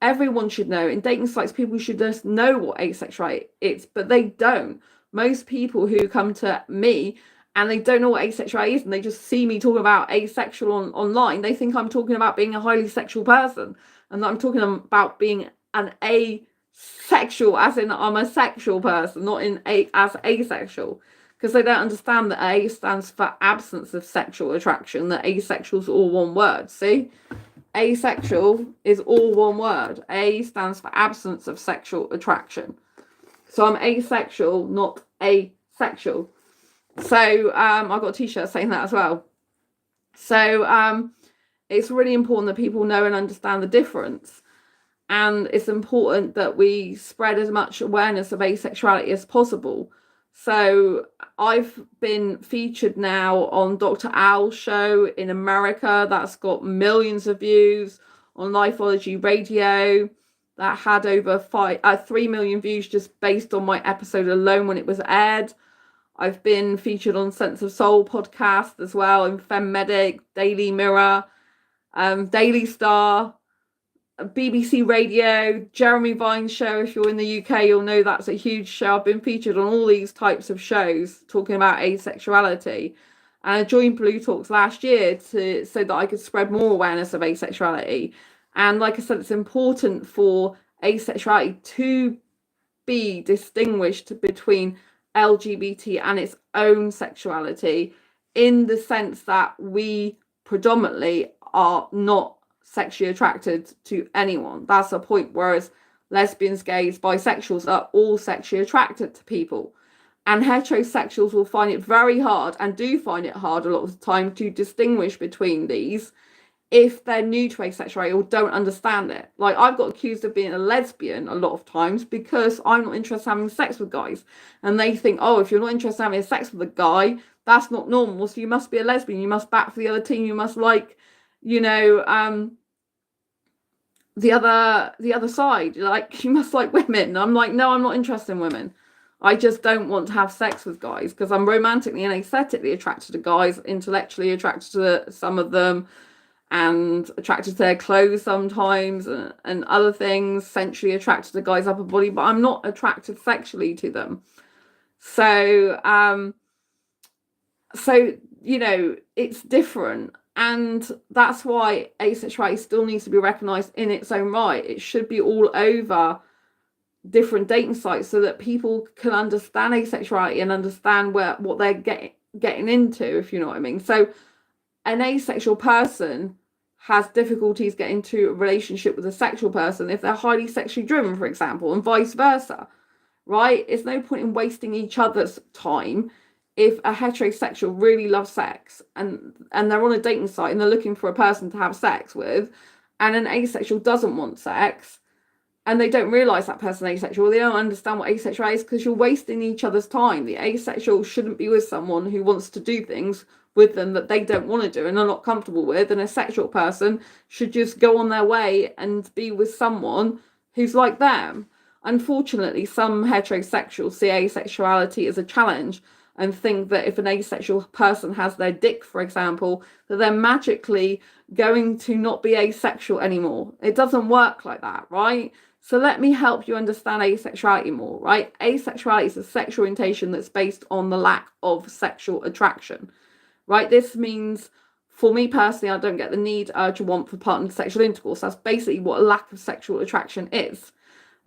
Everyone should know. In dating sites, people should just know what asexuality is, but they don't. Most people who come to me and they don't know what asexuality is, and they just see me talking about asexual online, they think I'm talking about being a highly sexual person, and that I'm talking about being an asexual, as in I'm a sexual person, not as asexual. Because they don't understand that A stands for absence of sexual attraction, that asexual is all one word. See? Asexual is all one word. A stands for absence of sexual attraction. So I'm asexual, not asexual. So I've got a t-shirt saying that as well. So it's really important that people know and understand the difference. And it's important that we spread as much awareness of asexuality as possible, So I've been featured now on Dr. Al's show in America. That's got millions of views. On Lifeology Radio, that had over 3 million views just based on my episode alone when it was aired. I've been featured on Sense of Soul podcast as well, in FemMedic, Daily Mirror, Daily Star, BBC Radio, Jeremy Vine's show. If you're in the UK, you'll know that's a huge show. I've been featured on all these types of shows talking about asexuality. And I joined Blue Talks last year so that I could spread more awareness of asexuality. And like I said, it's important for asexuality to be distinguished between LGBT and its own sexuality, in the sense that we predominantly are not sexually attracted to anyone. That's a point. Whereas lesbians, gays, bisexuals are all sexually attracted to people, and heterosexuals will find it very hard, and do find it hard a lot of the time, to distinguish between these if they're new to asexuality or don't understand it. Like, I've got accused of being a lesbian a lot of times because I'm not interested in having sex with guys, and they think, oh, if you're not interested in having sex with a guy, that's not normal, so you must be a lesbian, you must back for the other team, you must like, you know, the other side, like you must like women. And I'm like, no, I'm not interested in women. I just don't want to have sex with guys because I'm romantically and aesthetically attracted to guys, intellectually attracted to some of them, and attracted to their clothes sometimes, and other things, sensually attracted to guys' upper body, but I'm not attracted sexually to them. So you know, it's different. And that's why asexuality still needs to be recognized in its own right. It should be all over different dating sites so that people can understand asexuality and understand what they're getting into, if you know what I mean. So an asexual person has difficulties getting into a relationship with a sexual person if they're highly sexually driven, for example, and vice versa, right? It's no point in wasting each other's time. If a heterosexual really loves sex and they're on a dating site and they're looking for a person to have sex with, and an asexual doesn't want sex, and they don't realize that person is asexual, they don't understand what asexual is, because you're wasting each other's time. The asexual shouldn't be with someone who wants to do things with them that they don't want to do and are not comfortable with, and a sexual person should just go on their way and be with someone who's like them. Unfortunately, some heterosexuals see asexuality as a challenge and think that if an asexual person has their dick, for example, that they're magically going to not be asexual anymore. It doesn't work like that, right? So let me help you understand asexuality more, right? Asexuality is a sexual orientation that's based on the lack of sexual attraction, right? This means, for me personally, I don't get the need, urge, or want for partner sexual intercourse. That's basically what a lack of sexual attraction is.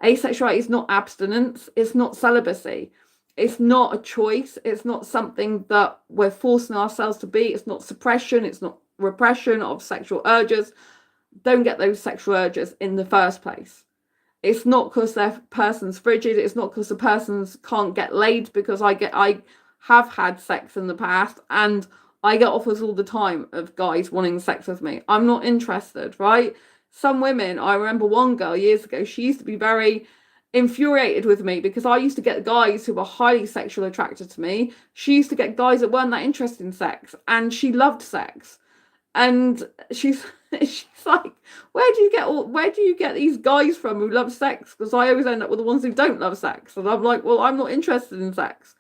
Asexuality is not abstinence. It's not celibacy. It's not a choice. It's not something that we're forcing ourselves to be. It's not suppression. It's not repression of sexual urges. Don't get those sexual urges in the first place. It's not because the person's frigid. It's not because the person can't get laid, because I have had sex in the past and I get offers all the time of guys wanting sex with me. I'm not interested, right? Some women, I remember one girl years ago, she used to be very infuriated with me because I used to get guys who were highly sexually attracted to me. She used to get guys that weren't that interested in sex, and she loved sex. And she's like, where do you get these guys from who love sex? Because I always end up with the ones who don't love sex. And I'm like, well, I'm not interested in sex.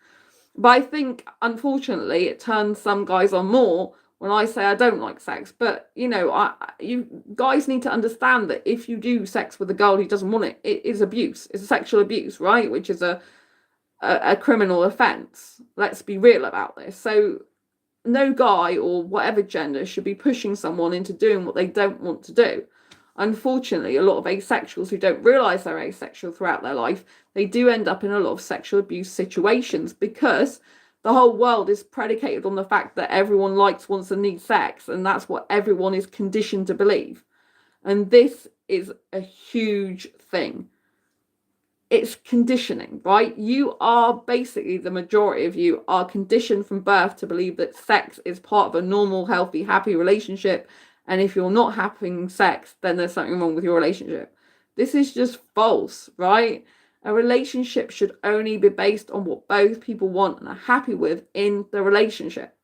But I think, unfortunately, it turns some guys on more when I say I don't like sex. But, you know, you guys need to understand that if you do sex with a girl who doesn't want it, it is abuse. It's a sexual abuse, right? Which is a criminal offence. Let's be real about this. So no guy or whatever gender should be pushing someone into doing what they don't want to do. Unfortunately, a lot of asexuals who don't realise they're asexual throughout their life, they do end up in a lot of sexual abuse situations, because the whole world is predicated on the fact that everyone likes, wants, and needs sex, and that's what everyone is conditioned to believe. And this is a huge thing. It's conditioning, right? You are basically, the majority of you are conditioned from birth to believe that sex is part of a normal, healthy, happy relationship. And if you're not having sex, then there's something wrong with your relationship. This is just false, right? A relationship should only be based on what both people want and are happy with in the relationship.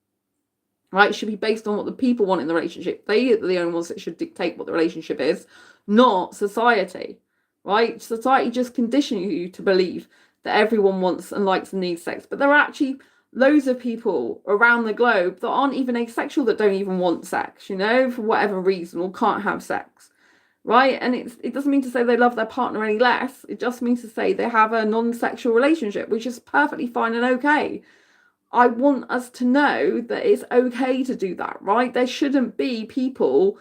Right? It should be based on what the people want in the relationship. They are the only ones that should dictate what the relationship is, not society. Right? Society just conditions you to believe that everyone wants and likes and needs sex. But there are actually loads of people around the globe that aren't even asexual, that don't even want sex, you know, for whatever reason, or can't have sex. Right? And it doesn't mean to say they love their partner any less. It just means to say they have a non-sexual relationship, which is perfectly fine and okay. I want us to know that it's okay to do that, right? There shouldn't be people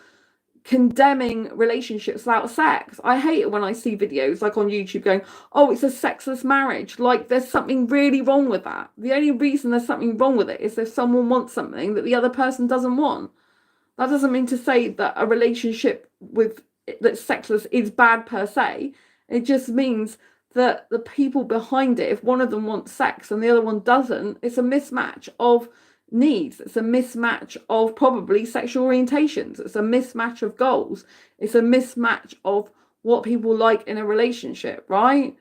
condemning relationships without sex. I hate it when I see videos like on YouTube going, oh, it's a sexless marriage. Like there's something really wrong with that. The only reason there's something wrong with it is if someone wants something that the other person doesn't want. That doesn't mean to say that a relationship that's sexless is bad per se. It just means that the people behind it, if one of them wants sex and the other one doesn't, it's a mismatch of needs. It's a mismatch of probably sexual orientations. It's a mismatch of goals. It's a mismatch of what people like in a relationship, right?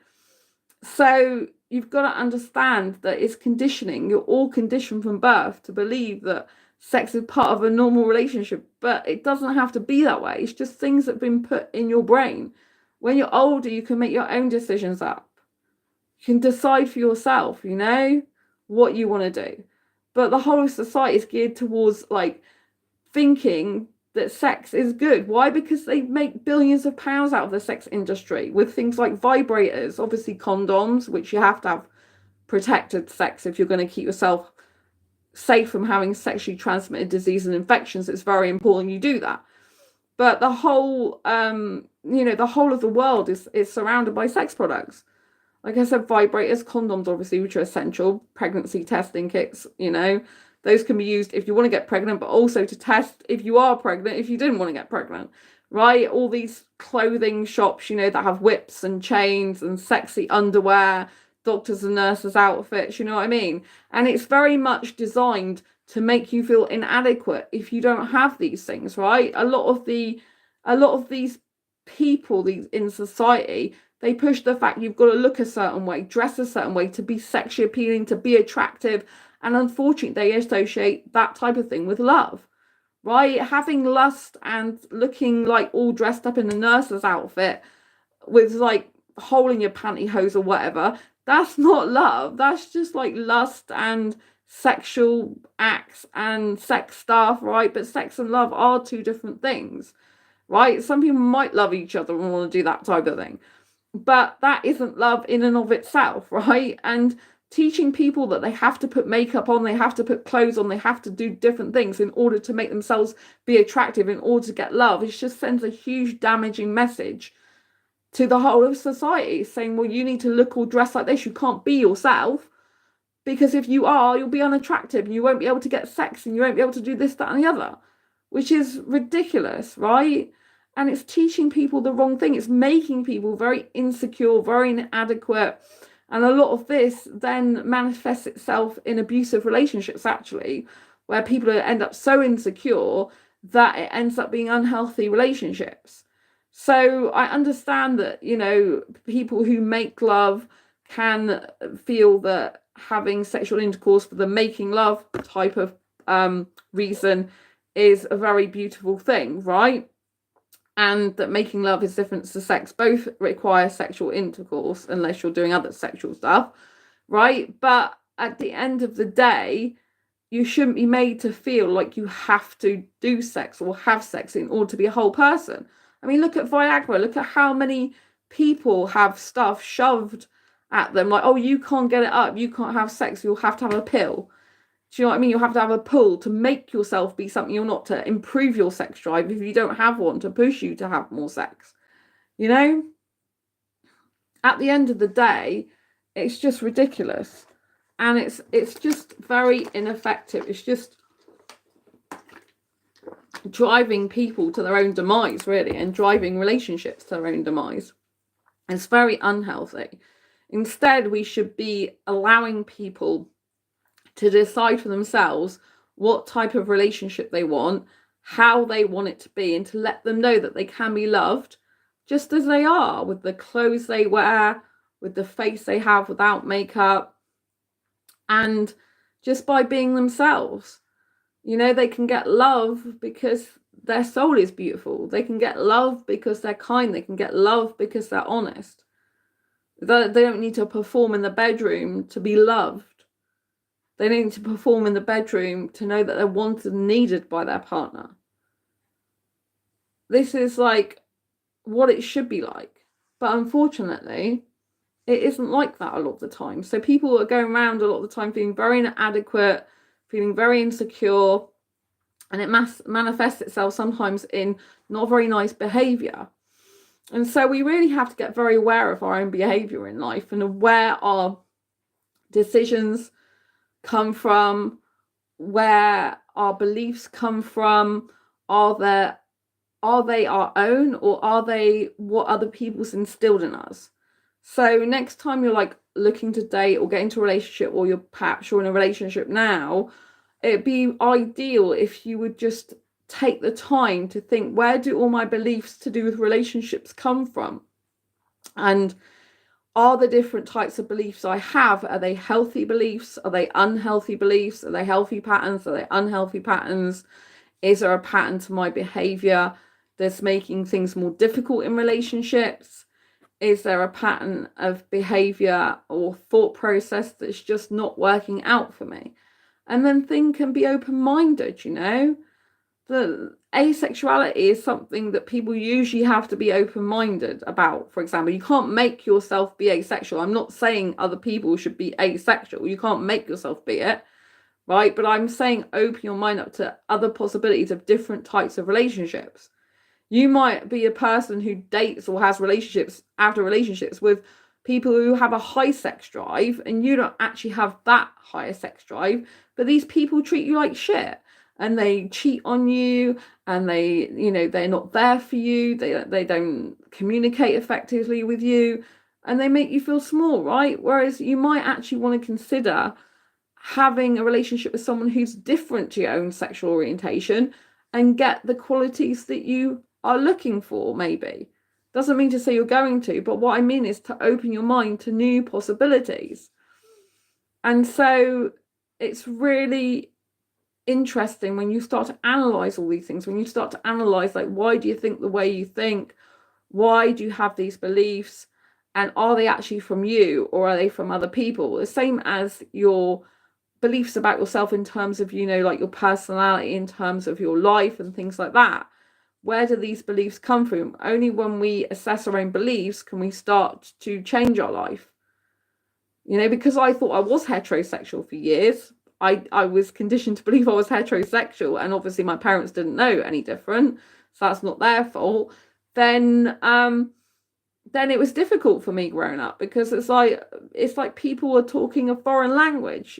So you've got to understand that it's conditioning. You're all conditioned from birth to believe that sex is part of a normal relationship, but it doesn't have to be that way. It's just things that have been put in your brain. When you're older, you can make your own decisions up. You can decide for yourself, you know, what you want to do. But the whole of society is geared towards like thinking that sex is good. Why? Because they make billions of pounds out of the sex industry with things like vibrators, obviously condoms, which you have to have protected sex if you're going to keep yourself safe from having sexually transmitted disease and infections. It's very important you do that. But the whole, the whole of the world is surrounded by sex products. Like I said, vibrators, condoms, obviously, which are essential, pregnancy testing kits, you know, those can be used if you want to get pregnant, but also to test if you are pregnant, if you didn't want to get pregnant, right? All these clothing shops, you know, that have whips and chains and sexy underwear, doctors and nurses outfits, you know what I mean? And it's very much designed to make you feel inadequate if you don't have these things, right? A lot of these people in society, they push the fact you've got to look a certain way, dress a certain way to be sexually appealing, to be attractive. And unfortunately, they associate that type of thing with love, right? Having lust and looking like all dressed up in a nurse's outfit with like a hole in your pantyhose or whatever, that's not love. That's just like lust and sexual acts and sex stuff, right? But sex and love are two different things, right? Some people might love each other and want to do that type of thing, but that isn't love in and of itself, right? And teaching people that they have to put makeup on, they have to put clothes on, they have to do different things in order to make themselves be attractive, in order to get love, it just sends a huge damaging message to the whole of society, saying, well, you need to look or dress like this, you can't be yourself, because if you are, you'll be unattractive and you won't be able to get sex and you won't be able to do this, that and the other, which is ridiculous, right? And it's teaching people the wrong thing. It's making people very insecure, very inadequate. And a lot of this then manifests itself in abusive relationships, actually, where people end up so insecure that it ends up being unhealthy relationships. So I understand that, you know, people who make love can feel that having sexual intercourse for the making love type of reason is a very beautiful thing, right? And that making love is different to sex. Both require sexual intercourse unless you're doing other sexual stuff, right? But at the end of the day, you shouldn't be made to feel like you have to do sex or have sex in order to be a whole person. I mean, look at Viagra. Look at how many people have stuff shoved at them. Like, oh, you can't get it up. You can't have sex. You'll have to have a pill. Do you know what I mean? You'll have to have a pull to make yourself be something you're not, to improve your sex drive if you don't have one, to push you to have more sex. You know? At the end of the day, it's just ridiculous. And it's just very ineffective. It's just driving people to their own demise, really, and driving relationships to their own demise. It's very unhealthy. Instead, we should be allowing people to decide for themselves what type of relationship they want, how they want it to be, and to let them know that they can be loved just as they are, with the clothes they wear, with the face they have without makeup, and just by being themselves. You know, they can get love because their soul is beautiful. They can get love because they're kind. They can get love because they're honest. They don't need to perform in the bedroom to be loved. They don't need to perform in the bedroom to know that they're wanted and needed by their partner. This is like what it should be like. But unfortunately, it isn't like that a lot of the time. So people are going around a lot of the time feeling very inadequate, feeling very insecure, and it manifests itself sometimes in not very nice behavior. And so we really have to get very aware of our own behavior in life and where our decisions come from, where our beliefs come from. Are they our own, or are they what other people's instilled in us? So next time you're like looking to date or get into a relationship, or perhaps you're in a relationship now, it'd be ideal if you would just take the time to think, where do all my beliefs to do with relationships come from? And are the different types of beliefs I have, are they healthy beliefs? Are they unhealthy beliefs? Are they healthy patterns? Are they unhealthy patterns? Is there a pattern to my behavior that's making things more difficult in relationships? Is there a pattern of behavior or thought process that's just not working out for me? And then think and be open-minded, you know. The asexuality is something that people usually have to be open-minded about. For example, you can't make yourself be asexual. I'm not saying other people should be asexual. You can't make yourself be it, right? But I'm saying open your mind up to other possibilities of different types of relationships. You might be a person who dates or has relationships after relationships with people who have a high sex drive, and you don't actually have that higher sex drive, but these people treat you like shit, and they cheat on you, and they're not there for you, they don't communicate effectively with you, and they make you feel small, right? Whereas you might actually want to consider having a relationship with someone who's different to your own sexual orientation and get the qualities that you are looking for. Maybe doesn't mean to say you're going to, but what I mean is to open your mind to new possibilities. And so it's really interesting when you start to analyze all these things, when you start to analyze, like, why do you think the way you think? Why do you have these beliefs? And are they actually from you, or are they from other people? The same as your beliefs about yourself in terms of, like your personality, in terms of your life and things like that. Where do these beliefs come from? Only when we assess our own beliefs can we start to change our life. Because I thought I was heterosexual for years. I was conditioned to believe I was heterosexual, and obviously my parents didn't know any different, so that's not their fault. Then it was difficult for me growing up, because it's like people are talking a foreign language.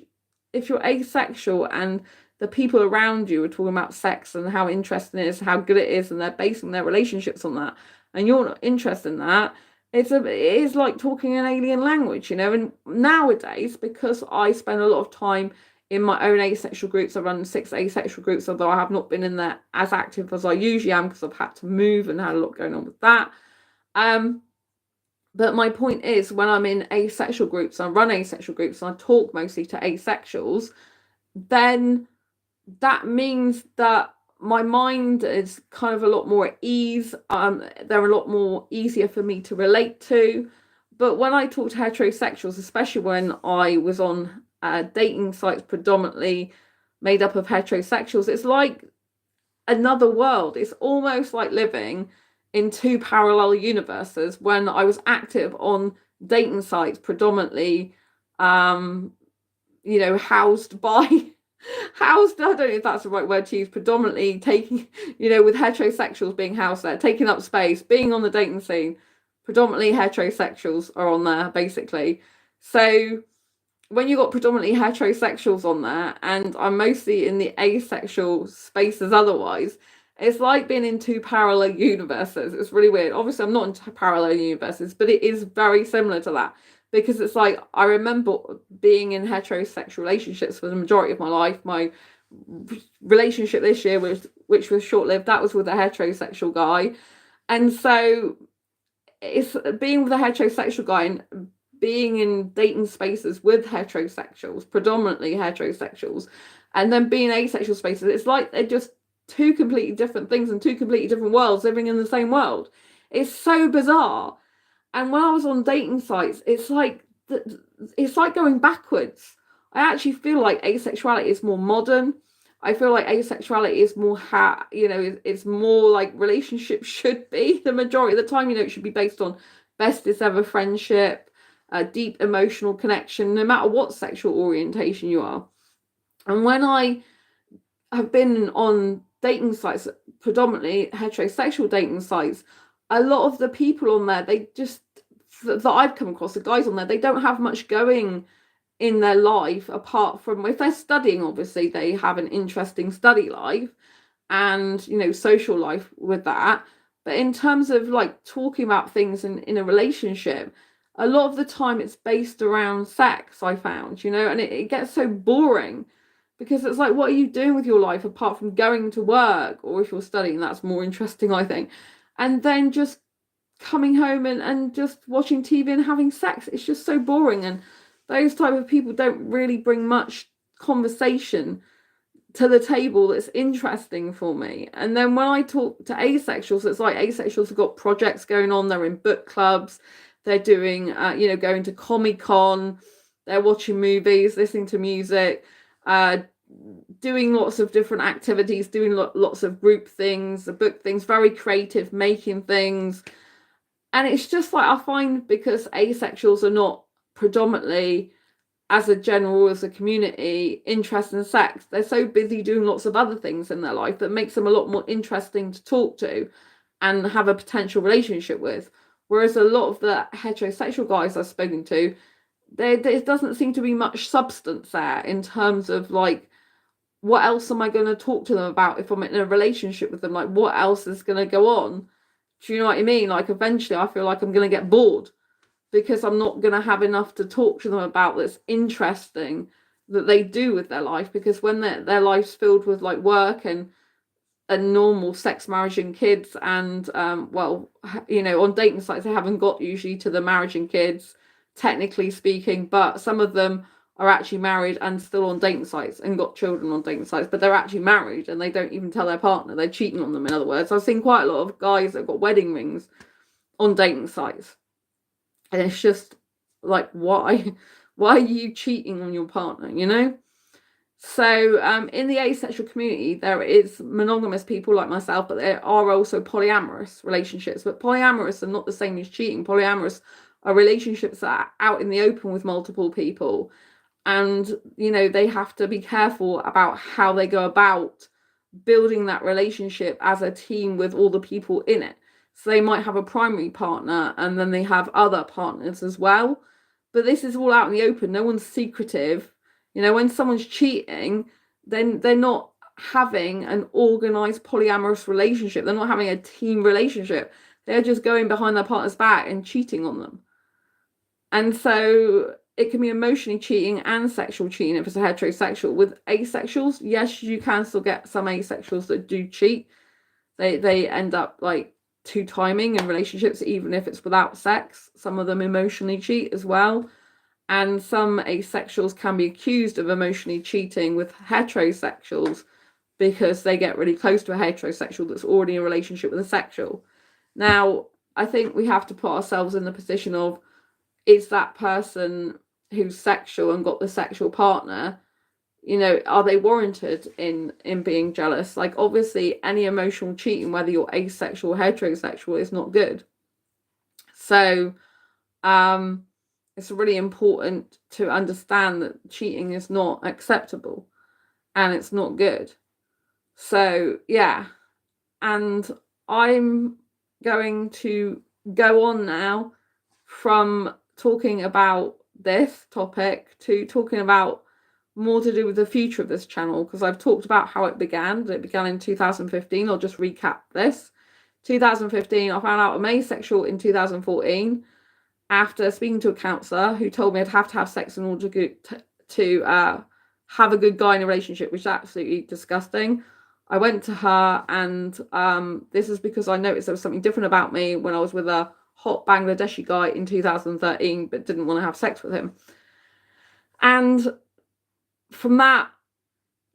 If you're asexual and the people around you are talking about sex and how interesting it is, how good it is, and they're basing their relationships on that, and you're not interested in that, it is like talking an alien language, And nowadays, because I spend a lot of time in my own asexual groups, I run 6 asexual groups, although I have not been in there as active as I usually am, because I've had to move and had a lot going on with that. But my point is, when I'm in asexual groups, I run asexual groups, and I talk mostly to asexuals, then that means that my mind is kind of a lot more at ease. They're a lot more easier for me to relate to. But when I talk to heterosexuals, especially when I was on dating sites predominantly made up of heterosexuals, it's like another world. It's almost like living in 2 parallel universes. When I was active on dating sites predominantly, housed, I don't know if that's the right word to use, predominantly taking, with heterosexuals being housed there, taking up space, being on the dating scene, predominantly heterosexuals are on there, basically. So when you got predominantly heterosexuals on there, and I'm mostly in the asexual spaces otherwise, it's like being in 2 parallel universes. It's really weird. Obviously, I'm not in 2 parallel universes, but it is very similar to that. Because it's like, I remember being in heterosexual relationships for the majority of my life. My relationship this year, which was short-lived, that was with a heterosexual guy. And so it's being with a heterosexual guy and being in dating spaces with heterosexuals, predominantly heterosexuals, and then being asexual spaces, it's like they're just two completely different things and two completely different worlds living in the same world. It's so bizarre. And when I was on dating sites, it's like going backwards. I actually feel like asexuality is more modern. I feel like asexuality is more it's more like relationships should be. The majority of the time, it should be based on bestest ever friendship, a deep emotional connection, no matter what sexual orientation you are. And when I have been on dating sites, predominantly heterosexual dating sites, a lot of the people on there, that I've come across, the guys on there, they don't have much going in their life apart from, if they're studying, obviously they have an interesting study life and social life with that. But in terms of like talking about things in a relationship, a lot of the time it's based around sex, I found, and it gets so boring, because it's like, what are you doing with your life apart from going to work? Or if you're studying, that's more interesting, I think. And then just coming home and just watching TV and having sex. It's just so boring. And those type of people don't really bring much conversation to the table that's interesting for me. And then when I talk to asexuals, it's like asexuals have got projects going on. They're in book clubs. They're doing, going to Comic-Con. They're watching movies, listening to music, doing lots of different activities, doing lots of group things, book things, very creative, making things. And it's just like, I find, because asexuals are not predominantly, as a community, interested in sex, they're so busy doing lots of other things in their life that makes them a lot more interesting to talk to and have a potential relationship with. Whereas a lot of the heterosexual guys I've spoken to, there doesn't seem to be much substance there in terms of like, what else am I going to talk to them about if I'm in a relationship with them? Like, what else is going to go on? Do you know what I mean? Like, eventually I feel like I'm going to get bored because I'm not going to have enough to talk to them about that's interesting that they do with their life. Because when their life's filled with like work and normal sex, marriage and kids, and on dating sites, they haven't got usually to the marriage and kids, technically speaking, but some of them are actually married and still on dating sites and got children on dating sites, but they're actually married and they don't even tell their partner. They're cheating on them, in other words. I've seen quite a lot of guys that have got wedding rings on dating sites, and it's just like, why are you cheating on your partner? So in the asexual community, there is monogamous people like myself, but there are also polyamorous relationships. But polyamorous are not the same as cheating. Polyamorous are relationships that are out in the open with multiple people. And, they have to be careful about how they go about building that relationship as a team with all the people in it. So they might have a primary partner and then they have other partners as well. But this is all out in the open. No one's secretive. When someone's cheating, then they're not having an organized polyamorous relationship. They're not having a team relationship. They're just going behind their partner's back and cheating on them. And so it can be emotionally cheating and sexual cheating if it's a heterosexual. With asexuals, yes, you can still get some asexuals that do cheat. They end up like two-timing in relationships, even if it's without sex. Some of them emotionally cheat as well. And some asexuals can be accused of emotionally cheating with heterosexuals because they get really close to a heterosexual that's already in a relationship with a sexual. Now, I think we have to put ourselves in the position of, is that person who's sexual and got the sexual partner, are they warranted in being jealous? Like, obviously, any emotional cheating, whether you're asexual or heterosexual, is not good. So, it's really important to understand that cheating is not acceptable and it's not good. So, yeah. And I'm going to go on now from talking about this topic to talking about more to do with the future of this channel, because I've talked about how it began. It began in 2015. I'll just recap this. 2015, I found out I'm asexual in 2014 after speaking to a counsellor who told me I'd have to have sex in order to have a good guy in a relationship, which is absolutely disgusting. I went to her, and this is because I noticed there was something different about me when I was with a hot Bangladeshi guy in 2013, but didn't want to have sex with him. And from that,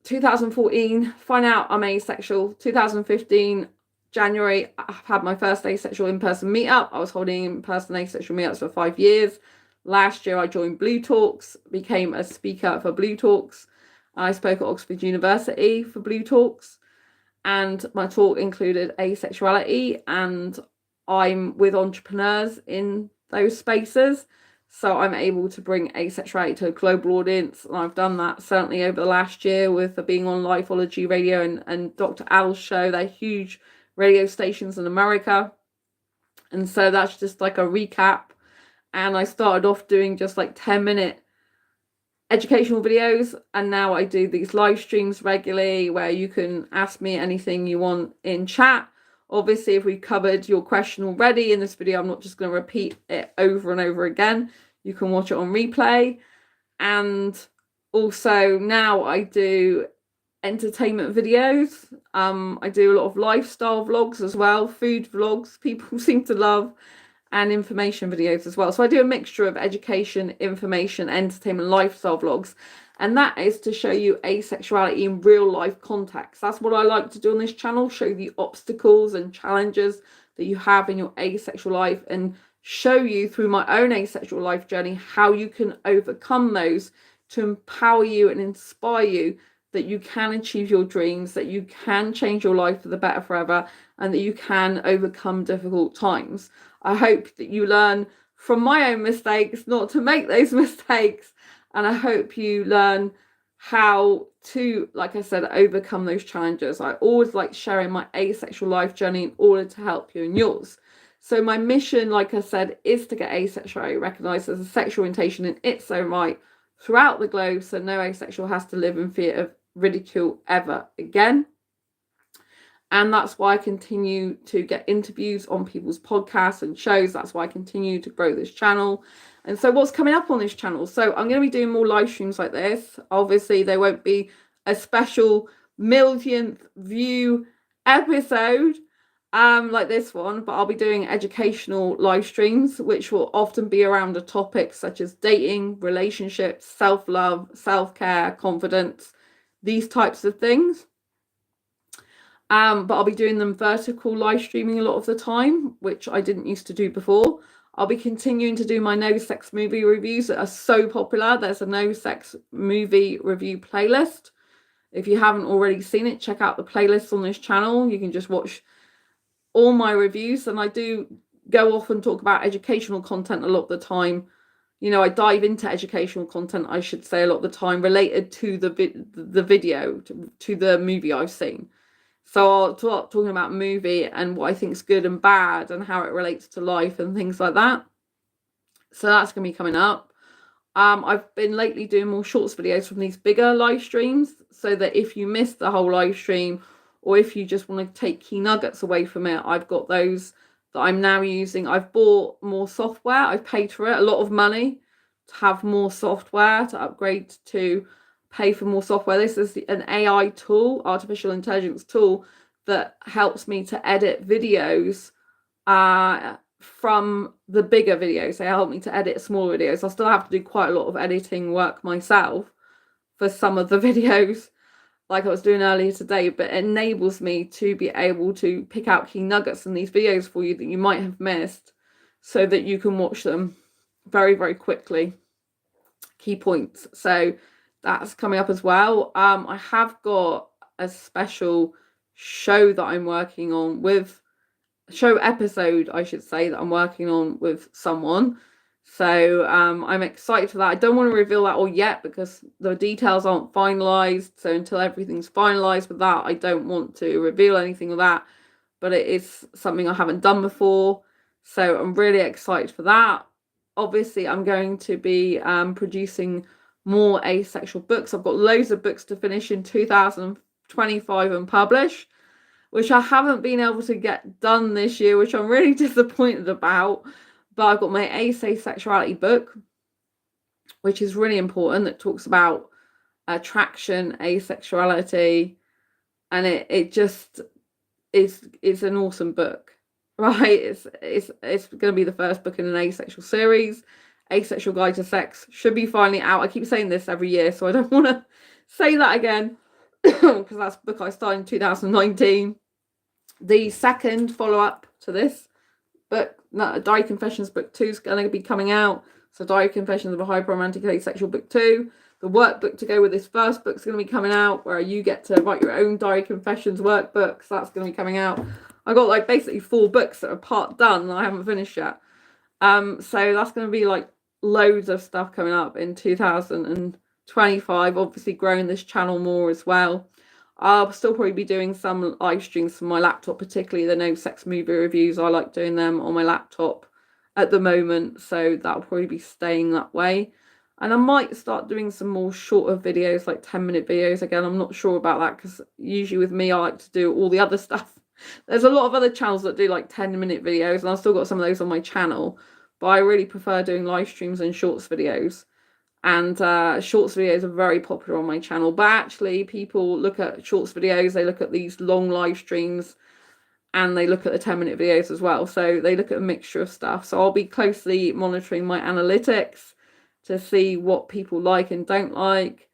2014, find out I'm asexual. 2015, January, I had my first asexual in-person meetup. I was holding in-person asexual meetups for 5 years. Last year, I joined Blue Talks, became a speaker for Blue Talks. I spoke at Oxford University for Blue Talks, and my talk included asexuality, and I'm with entrepreneurs in those spaces. So I'm able to bring asexuality to a global audience. And I've done that certainly over the last year with being on Lifeology Radio and Dr. Al's show. They're huge radio stations in America. And so that's just like a recap. And I started off doing just like 10-minute educational videos. And now I do these live streams regularly where you can ask me anything you want in chat. Obviously, if we covered your question already in this video, I'm not just going to repeat it over and over again. You can watch it on replay. And also now I do entertainment videos. I do a lot of lifestyle vlogs as well, food vlogs people seem to love, and information videos as well. So I do a mixture of education, information, entertainment, lifestyle vlogs. And that is to show you asexuality in real life context. That's what I like to do on this channel, show the obstacles and challenges that you have in your asexual life, and show you through my own asexual life journey how you can overcome those to empower you and inspire you that you can achieve your dreams, that you can change your life for the better forever, and that you can overcome difficult times. I hope that you learn from my own mistakes not to make those mistakes. And I hope you learn how to, like I said, overcome those challenges. I always like sharing my asexual life journey in order to help you in yours. So my mission, like I said, is to get asexuality recognised as a sexual orientation in its own right throughout the globe, so no asexual has to live in fear of ridicule ever again. And that's why I continue to get interviews on people's podcasts and shows. That's why I continue to grow this channel. And so what's coming up on this channel? So I'm going to be doing more live streams like this. Obviously, there won't be a special millionth view episode like this one, but I'll be doing educational live streams, which will often be around a topic such as dating, relationships, self-love, self-care, confidence, these types of things. But I'll be doing them vertical live streaming a lot of the time, which I didn't used to do before. I'll be continuing to do my no sex movie reviews that are so popular. There's a no sex movie review playlist. If you haven't already seen it, check out the playlist on this channel. You can just watch all my reviews, and I do go off and talk about educational content a lot of the time. You know, I dive into educational content, I should say, a lot of the time related to the video, to the movie I've seen. So I'll start talking about movie and what I think is good and bad and how it relates to life and things like that. So that's going to be coming up. I've been lately doing more shorts videos from these bigger live streams, so that if you missed the whole live stream, or if you just want to take key nuggets away from it, I've got those that I'm now using. I've bought more software. I've paid for it a lot of money to have more software, to upgrade, to pay for more software. This is an AI tool, artificial intelligence tool, that helps me to edit videos from the bigger videos. They help me to edit smaller videos. I still have to do quite a lot of editing work myself for some of the videos, like I was doing earlier today, but it enables me to be able to pick out key nuggets in these videos for you that you might have missed, so that you can watch them very, very quickly. Key points. So that's coming up as well. I have got a special show that I'm working on with, show episode, I should say, that I'm working on with someone. So I'm excited for that. I don't want to reveal that all yet because the details aren't finalized. So until everything's finalized with that, I don't want to reveal anything of that. But it is something I haven't done before. So I'm really excited for that. Obviously, I'm going to be producing more asexual books. I've got loads of books to finish in 2025 and publish, which I haven't been able to get done this year, which I'm really disappointed about. But I've got my Asexuality book, which is really important, that talks about attraction, asexuality, and it just is an awesome book. right? It's going to be the first book in an asexual series. Asexual Guide to Sex should be finally out. I keep saying this every year, so I don't want to say that again, because that's a book I started in 2019. The second follow-up to this book, Diary Confessions Book 2, is going to be coming out. So Diary Confessions of a Hyper-Romantic Asexual Book 2. The workbook to go with this first book is going to be coming out, where you get to write your own Diary Confessions workbook. So that's going to be coming out. I got like basically 4 books that are part done and I haven't finished yet. So that's going to be like loads of stuff coming up in 2025. Obviously growing this channel more as well. I'll still probably be doing some live streams from my laptop, particularly the no sex movie reviews. I like doing them on my laptop at the moment, so that'll probably be staying that way. And I might start doing some more shorter videos, like 10-minute videos. Again, I'm not sure about that, because usually with me, I like to do all the other stuff. There's a lot of other channels that do like 10-minute videos, and I've still got some of those on my channel, but I really prefer doing live streams and shorts videos. And shorts videos are very popular on my channel, but actually people look at shorts videos, they look at these long live streams, and they look at the 10-minute videos as well. So they look at a mixture of stuff. So I'll be closely monitoring my analytics to see what people like and don't like.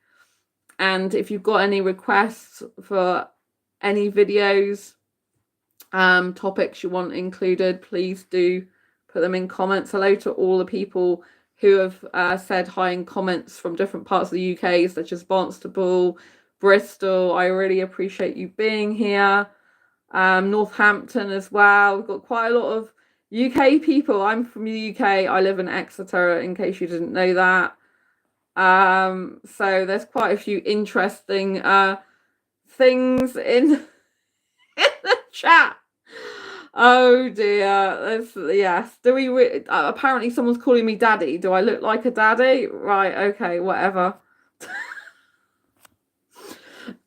And if you've got any requests for any videos, topics you want included, please do put them in comments. Hello to all the people who have said hi in comments from different parts of the UK, such as Barnstaple, Bristol. I really appreciate you being here. Northampton as well. We've got quite a lot of UK people. I'm from the UK. I live in Exeter, in case you didn't know that. So there's quite a few interesting things in the chat. Oh dear. Yes. Do we apparently someone's calling me daddy. Do I look like a daddy? Right, okay, whatever.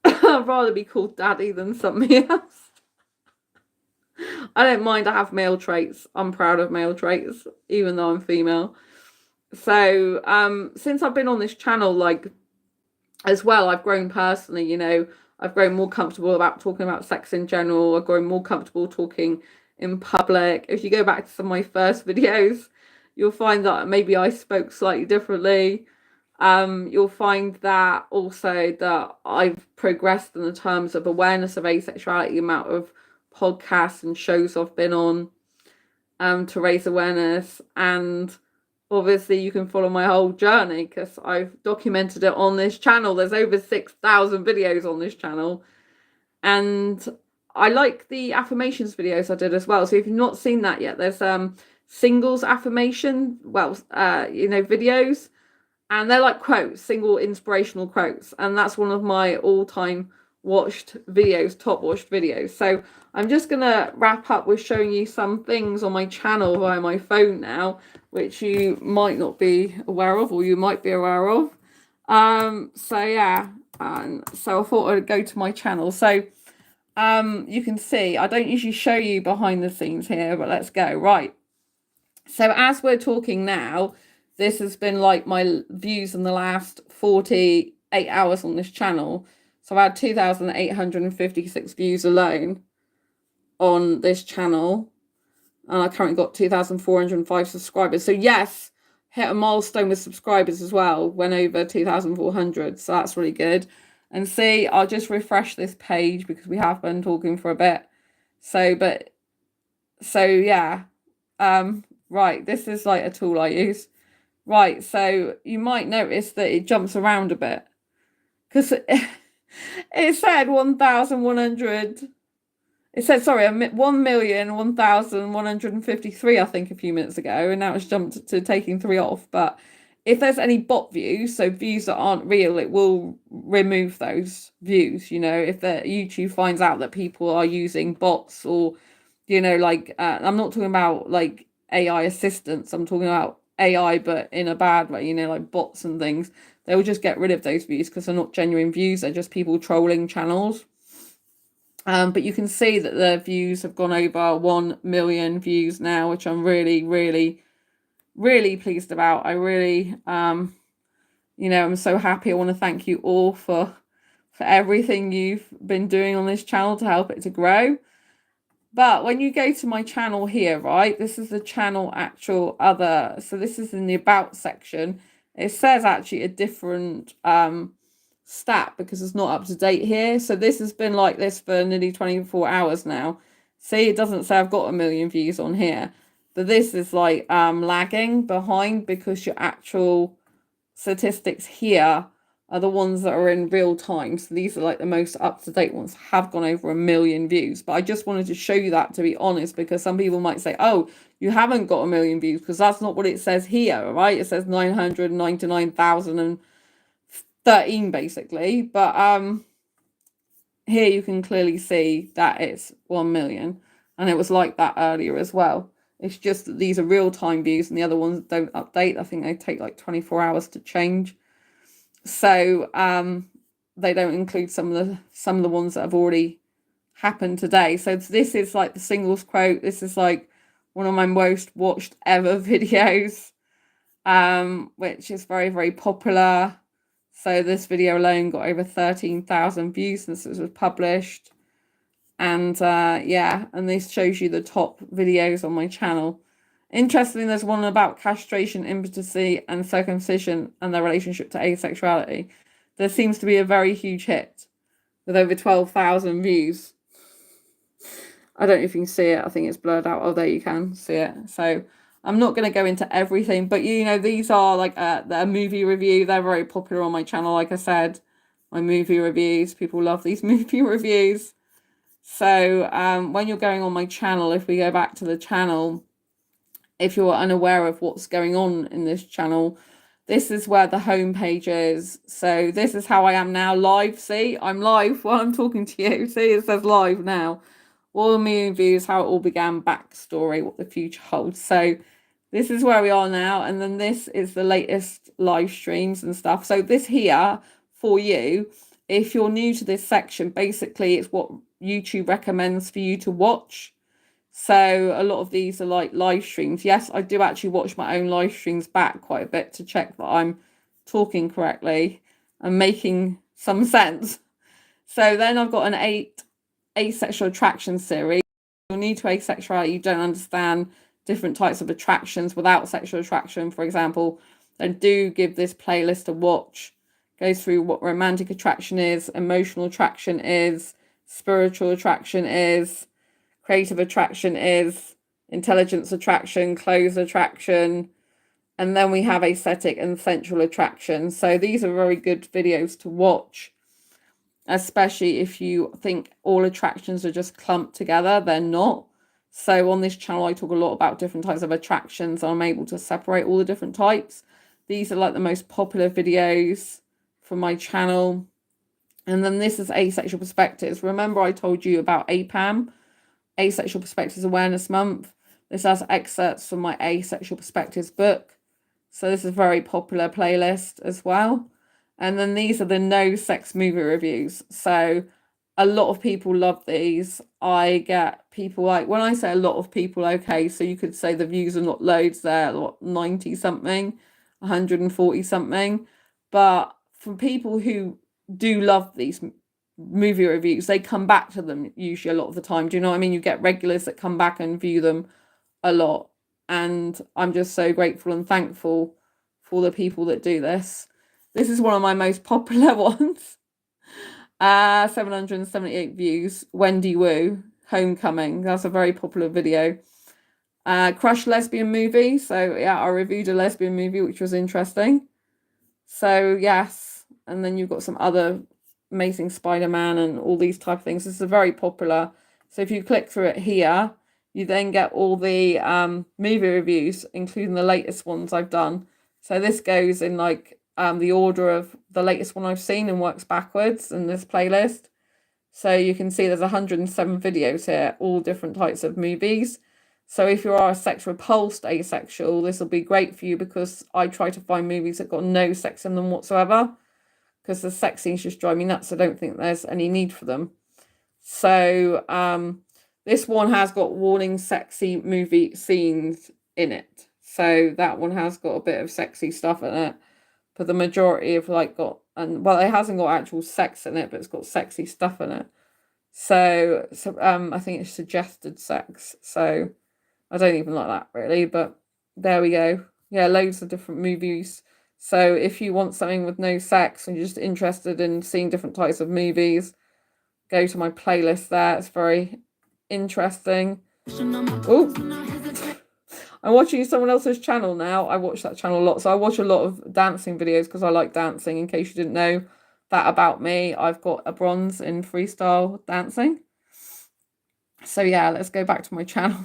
I'd rather be called daddy than something else. I don't mind. I have male traits. I'm proud of male traits, even though I'm female. So since I've been on this channel, like, as well, I've grown personally. You know, I've grown more comfortable about talking about sex in general. I've grown more comfortable talking in public. If you go back to some of my first videos, you'll find that maybe I spoke slightly differently. You'll find that also that I've progressed in the terms of awareness of asexuality, the amount of podcasts and shows I've been on to raise awareness. And obviously you can follow my whole journey because I've documented it on this channel. There's over 6,000 videos on this channel, and I like the affirmations videos I did as well. So if you've not seen that yet, there's singles affirmation, videos, and they're like quotes, single inspirational quotes, and that's one of my all-time watched videos, top watched videos. So I'm just gonna wrap up with showing you some things on my channel via my phone now, which you might not be aware of, or you might be aware of. So yeah, so I thought I'd go to my channel. So you can see I don't usually show you behind the scenes here, but let's go. Right, so as we're talking now, this has been like my views in the last 48 hours on this channel. So I had 2,856 views alone on this channel, and I currently got 2,405 subscribers. So yes, hit a milestone with subscribers as well, went over 2,400, so that's really good. And see, I'll just refresh this page because we have been talking for a bit. So yeah, right, this is like a tool I use. Right, so you might notice that it jumps around a bit because it said 1,100. It said, sorry, 1,001,153, I think, a few minutes ago, and now it's jumped to taking 3 off. But if there's any bot views, so views that aren't real, it will remove those views. You know, if the YouTube finds out that people are using bots, or, you know, like I'm not talking about like AI assistants. I'm talking about AI, but in a bad way. You know, like bots and things. They will just get rid of those views because they're not genuine views. They're just people trolling channels. But you can see that the views have gone over 1 million views now, which I'm really, really, really pleased about. I really, I'm so happy. I want to thank you all for everything you've been doing on this channel to help it to grow. But when you go to my channel here, right, this is the channel actual other. So this is in the about section. It says actually a different stat because it's not up to date here. So this has been like this for nearly 24 hours now. See, it doesn't say I've got 1 million views on here, but this is like lagging behind because your actual statistics here are the ones that are in real time. So these are like the most up-to-date ones, have gone over 1 million views. But I just wanted to show you that, to be honest, because some people might say, oh, you haven't got 1 million views, because that's not what it says here, right? It says 999,013 basically. But here you can clearly see that it's 1 million, and it was like that earlier as well. It's just that these are real-time views and the other ones don't update. I think they take like 24 hours to change. So they don't include some of the ones that have already happened today. So this is like the singles quote. This is like one of my most watched ever videos, which is very, very popular. So this video alone got over 13,000 views since it was published. And yeah, and this shows you the top videos on my channel. Interestingly, there's one about castration, impotency, and circumcision and their relationship to asexuality. There seems to be a very huge hit with over 12,000 views. I don't know if you can see it. I think it's blurred out. Oh, there you can see it. So I'm not going to go into everything, but you know, these are like a movie review. They're very popular on my channel. Like I said, my movie reviews, people love these movie reviews. So when you're going on my channel, if we go back to the channel, if you're unaware of what's going on in this channel, this is where the home page is. So this is how I am now, live. See, I'm live while I'm talking to you. See, it says live now. All the million views, how it all began, backstory, what the future holds. So this is where we are now. And then this is the latest live streams and stuff. So this here for you, if you're new to this section, basically it's what YouTube recommends for you to watch. So a lot of these are like live streams. Yes, I do actually watch my own live streams back quite a bit to check that I'm talking correctly and making some sense. So then I've got an 8 asexual attraction series. You're new to asexuality, you don't understand different types of attractions without sexual attraction, for example, then do give this playlist a watch. Goes through what romantic attraction is, emotional attraction is, spiritual attraction is, creative attraction is, intelligence attraction, clothes attraction, and then we have aesthetic and sensual attraction. So these are very good videos to watch, especially if you think all attractions are just clumped together. They're not. So on this channel, I talk a lot about different types of attractions. I'm able to separate all the different types. These are like the most popular videos from my channel. And then this is asexual perspectives. Remember I told you about APAM, Asexual Perspectives Awareness Month. This has excerpts from my Asexual Perspectives book. So this is a very popular playlist as well. And then these are the no sex movie reviews. So a lot of people love these. I get people like, when I say a lot of people, okay, so you could say the views are not loads, they're what, 90 something, 140 something. But from people who do love these movie reviews, they come back to them usually a lot of the time. Do you know what I mean? You get regulars that come back and view them a lot. And I'm just so grateful and thankful for the people that do this. This is one of my most popular ones. 778 views. Wendy Wu, Homecoming. That's a very popular video. Crush lesbian movie. So yeah, I reviewed a lesbian movie, which was interesting. So yes, and then you've got some other amazing Spider-Man and all these type of things. This is very popular. So if you click through it here, you then get all the movie reviews, including the latest ones I've done. So this goes in like the order of the latest one I've seen and works backwards in this playlist. So you can see there's 107 videos here, all different types of movies. So if you are a sex repulsed asexual, this will be great for you because I try to find movies that got no sex in them whatsoever, because the sex scenes just drive me nuts. I don't think there's any need for them. So this one has got warning sexy movie scenes in it. So that one has got a bit of sexy stuff in it. But the majority have like got, and well, it hasn't got actual sex in it, but it's got sexy stuff in it. So I think it's suggested sex. So I don't even like that really, but there we go. Yeah, loads of different movies. So if you want something with no sex and you're just interested in seeing different types of movies, go to my playlist there. It's very interesting. Oh, I'm watching someone else's channel now. I watch that channel a lot. So I watch a lot of dancing videos because I like dancing. In case you didn't know that about me, I've got a bronze in freestyle dancing. So yeah, let's go back to my channel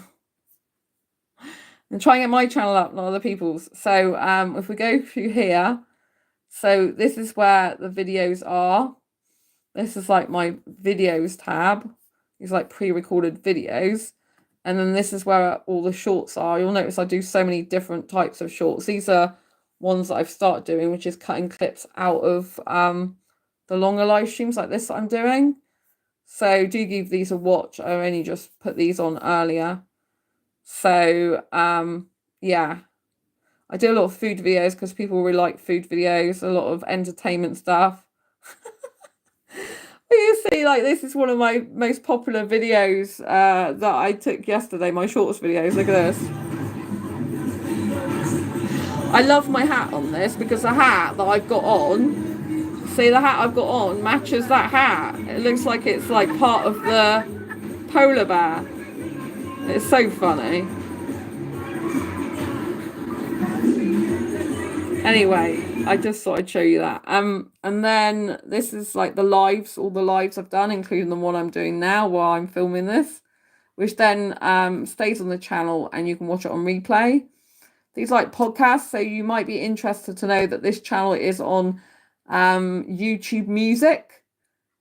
and try and get my channel up, not other people's. So if we go through here, so this is where the videos are. This is like my videos tab. These like pre-recorded videos. And then this is where all the shorts are. You'll notice I do so many different types of shorts. These are ones that I've started doing, which is cutting clips out of the longer live streams like this that I'm doing. So do give these a watch. I only just put these on earlier. So yeah, I do a lot of food videos because people really like food videos, a lot of entertainment stuff. You see, like, this is one of my most popular videos that I took yesterday, my shorts videos. Look at this. I love my hat on this because the hat that I've got on, see, the hat I've got on matches that hat. It looks like it's like part of the polar bear. It's so funny. Anyway, I just thought I'd show you that. And then this is like the lives, all the lives I've done, including the one I'm doing now while I'm filming this, which then stays on the channel and you can watch it on replay. These like podcasts, so you might be interested to know that this channel is on YouTube Music.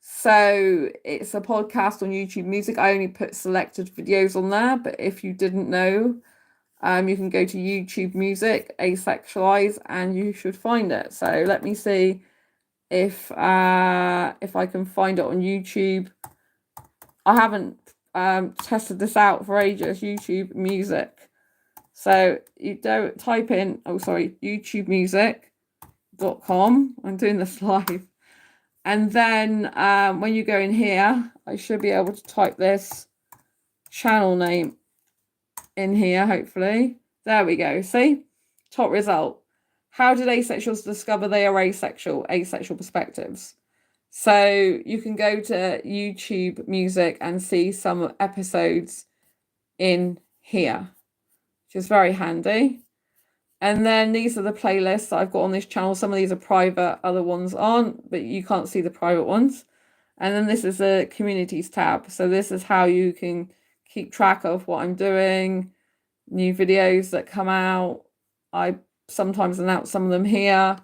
So it's a podcast on YouTube Music. I only put selected videos on there, but if you didn't know, you can go to YouTube Music, Asexualise, and you should find it. So let me see if I can find it on YouTube. I haven't tested this out for ages. YouTube Music. So you don't type in, YouTubemusic.com. I'm doing this live. And then when you go in here, I should be able to type this channel name in here, hopefully. There we go. See? Top result. How did asexuals discover they are asexual? Asexual perspectives. So you can go to YouTube Music and see some episodes in here, which is very handy. And then these are the playlists that I've got on this channel. Some of these are private, other ones aren't, but you can't see the private ones. And then this is the communities tab. So this is how you can keep track of what I'm doing, new videos that come out. I sometimes announce some of them here,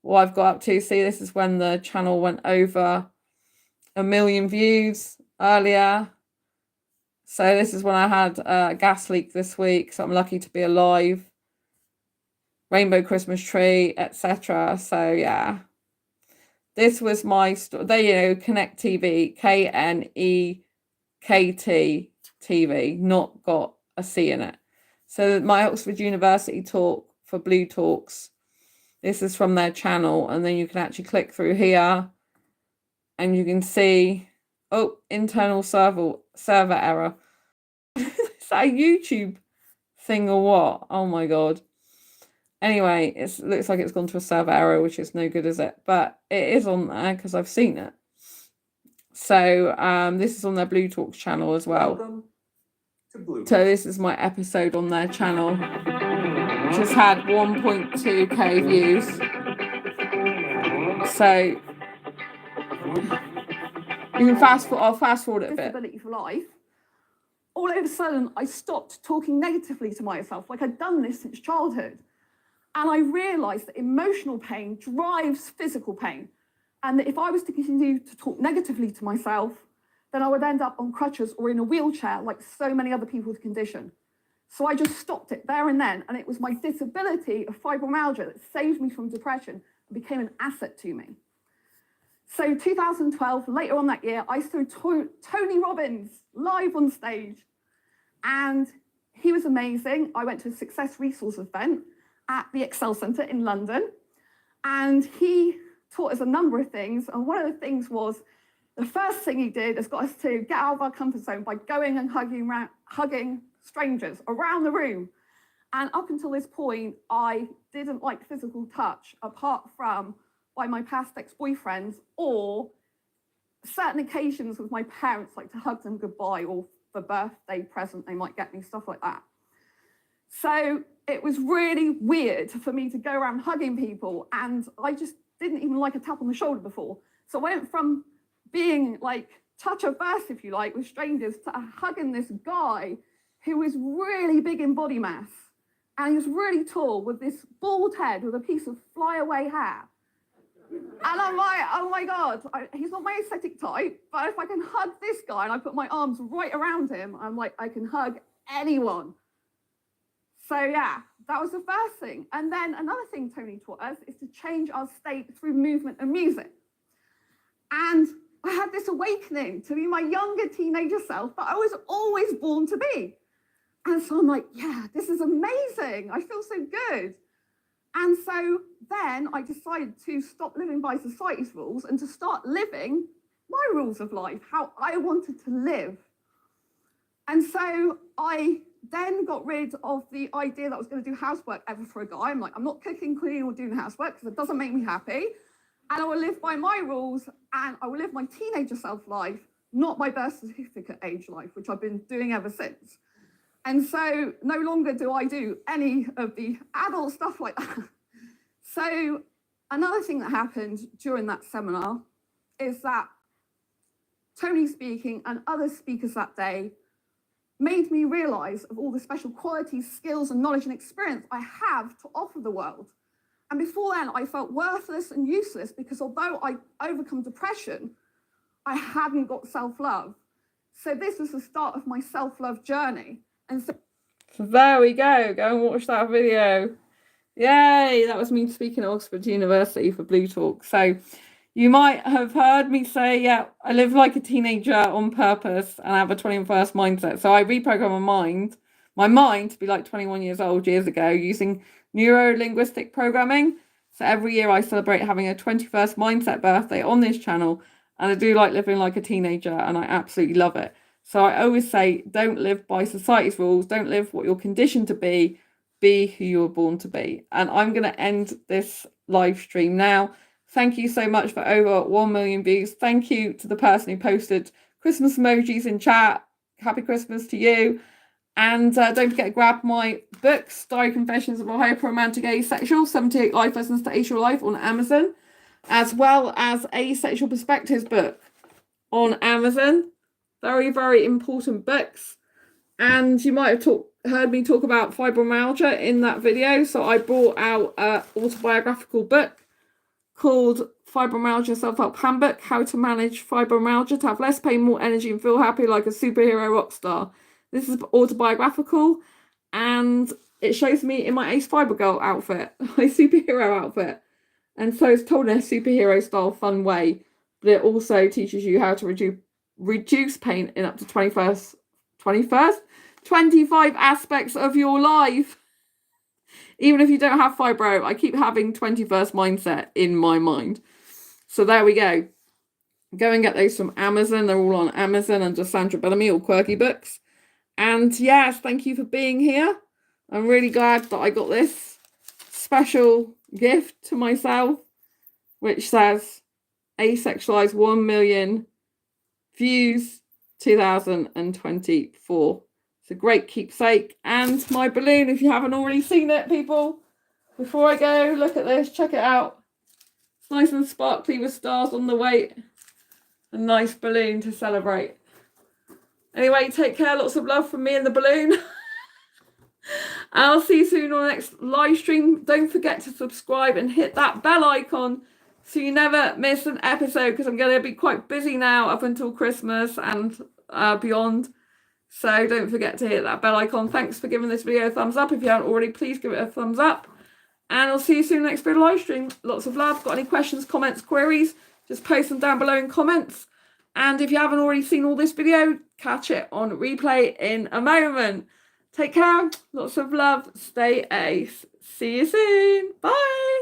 what I've got up to. See, this is when the channel went over 1 million views earlier. So this is when I had a gas leak this week, so I'm lucky to be alive. Rainbow Christmas tree, etc. So yeah, this was my story. There you go, Connect TV, KNEKT TV, not got a C in it. So my Oxford University talk for Blue Talks, this is from their channel, and then you can actually click through here and you can see, oh, internal server error. Is that a YouTube thing or what? Oh my god. Anyway, it looks like it's gone to a server error, which is no good, is it? But it is on there because I've seen it. So this is on their Blue Talks channel as well. Welcome to Blue. So this is my episode on their channel, which has had 1.2k views. So you can I'll fast forward it a bit. Disability for life. All of a sudden, I stopped talking negatively to myself, like I'd done this since childhood. And I realised that emotional pain drives physical pain. And that if I was to continue to talk negatively to myself, then I would end up on crutches or in a wheelchair like so many other people with the condition. So I just stopped it there and then. And it was my disability of fibromyalgia that saved me from depression and became an asset to me. So 2012, later on that year, I saw Tony Robbins live on stage. And he was amazing. I went to a Success Resource event at the Excel Centre in London, and he taught us a number of things, and one of the things was the first thing he did has got us to get out of our comfort zone by going and hugging strangers around the room. And up until this point, I didn't like physical touch, apart from by my past ex-boyfriends or certain occasions with my parents, like to hug them goodbye, or for birthday present, they might get me, stuff like that. So it was really weird for me to go around hugging people, and I just didn't even like a tap on the shoulder before. So I went from being like touch averse, if you like, with strangers, to hugging this guy who was really big in body mass. And he was really tall with this bald head with a piece of flyaway hair. And I'm like, oh my God, he's not my aesthetic type, but if I can hug this guy and I put my arms right around him, I'm like, I can hug anyone. So yeah, that was the first thing. And then another thing Tony taught us is to change our state through movement and music. And I had this awakening to be my younger teenager self that I was always born to be. And so I'm like, yeah, this is amazing. I feel so good. And so then I decided to stop living by society's rules and to start living my rules of life, how I wanted to live. And so I then got rid of the idea that I was going to do housework ever for a guy. I'm like, I'm not cooking, cleaning, or doing housework because it doesn't make me happy. And I will live by my rules, and I will live my teenager self life, not my birth certificate age life, which I've been doing ever since. And so no longer do I do any of the adult stuff like that. So another thing that happened during that seminar is that Tony speaking and other speakers that day made me realize of all the special qualities, skills, and knowledge and experience I have to offer the world. And before then, I felt worthless and useless because although I overcome depression, I hadn't got self-love. So this was the start of my self-love journey. And so there we go. Go and watch that video. Yay! That was me speaking at Oxford University for Blue Talk. So you might have heard me say, yeah, I live like a teenager on purpose and I have a 21st mindset. So I reprogram my mind to be like 21 years old years ago using neuro-linguistic programming. So every year I celebrate having a 21st mindset birthday on this channel, and I do like living like a teenager and I absolutely love it. So I always say, don't live by society's rules, don't live what you're conditioned to be who you were born to be. And I'm going to end this live stream now. Thank you so much for over 1 million views. Thank you to the person who posted Christmas emojis in chat. Happy Christmas to you. And don't forget to grab my books, Diary Confessions of a Hyper-Romantic Asexual, 78 Life Lessons to Asexual Life on Amazon, as well as Asexual Perspectives book on Amazon. Very, very important books. And you might have heard me talk about fibromyalgia in that video. So I brought out an autobiographical book called Fibromyalgia Self-Help Handbook, How to Manage Fibromyalgia to Have Less Pain, More Energy, and Feel Happy Like a Superhero Rock Star. This is autobiographical, and it shows me in my Ace Fiber Girl outfit, my superhero outfit. And so it's told in a superhero style fun way, but it also teaches you how to reduce pain in up to 25 aspects of your life. Even if you don't have fibro, I keep having 21st mindset in my mind. So there we go. Go and get those from Amazon. They're all on Amazon under Sandra Bellamy or Quirky Books. And yes, thank you for being here. I'm really glad that I got this special gift to myself, which says Asexualise 1 million views 2024. It's a great keepsake. And my balloon, if you haven't already seen it, people, before I go, look at this, check it out. It's nice and sparkly with stars on the weight. A nice balloon to celebrate. Anyway, take care. Lots of love from me and the balloon. I'll see you soon on the next live stream. Don't forget to subscribe and hit that bell icon so you never miss an episode, because I'm going to be quite busy now up until Christmas and beyond. So don't forget to hit that bell icon. Thanks for giving this video a thumbs up. If you haven't already, please give it a thumbs up. And I'll see you soon next video live stream. Lots of love. Got any questions, comments, queries? Just post them down below in comments. And if you haven't already seen all this video, catch it on replay in a moment. Take care. Lots of love. Stay ace. See you soon. Bye.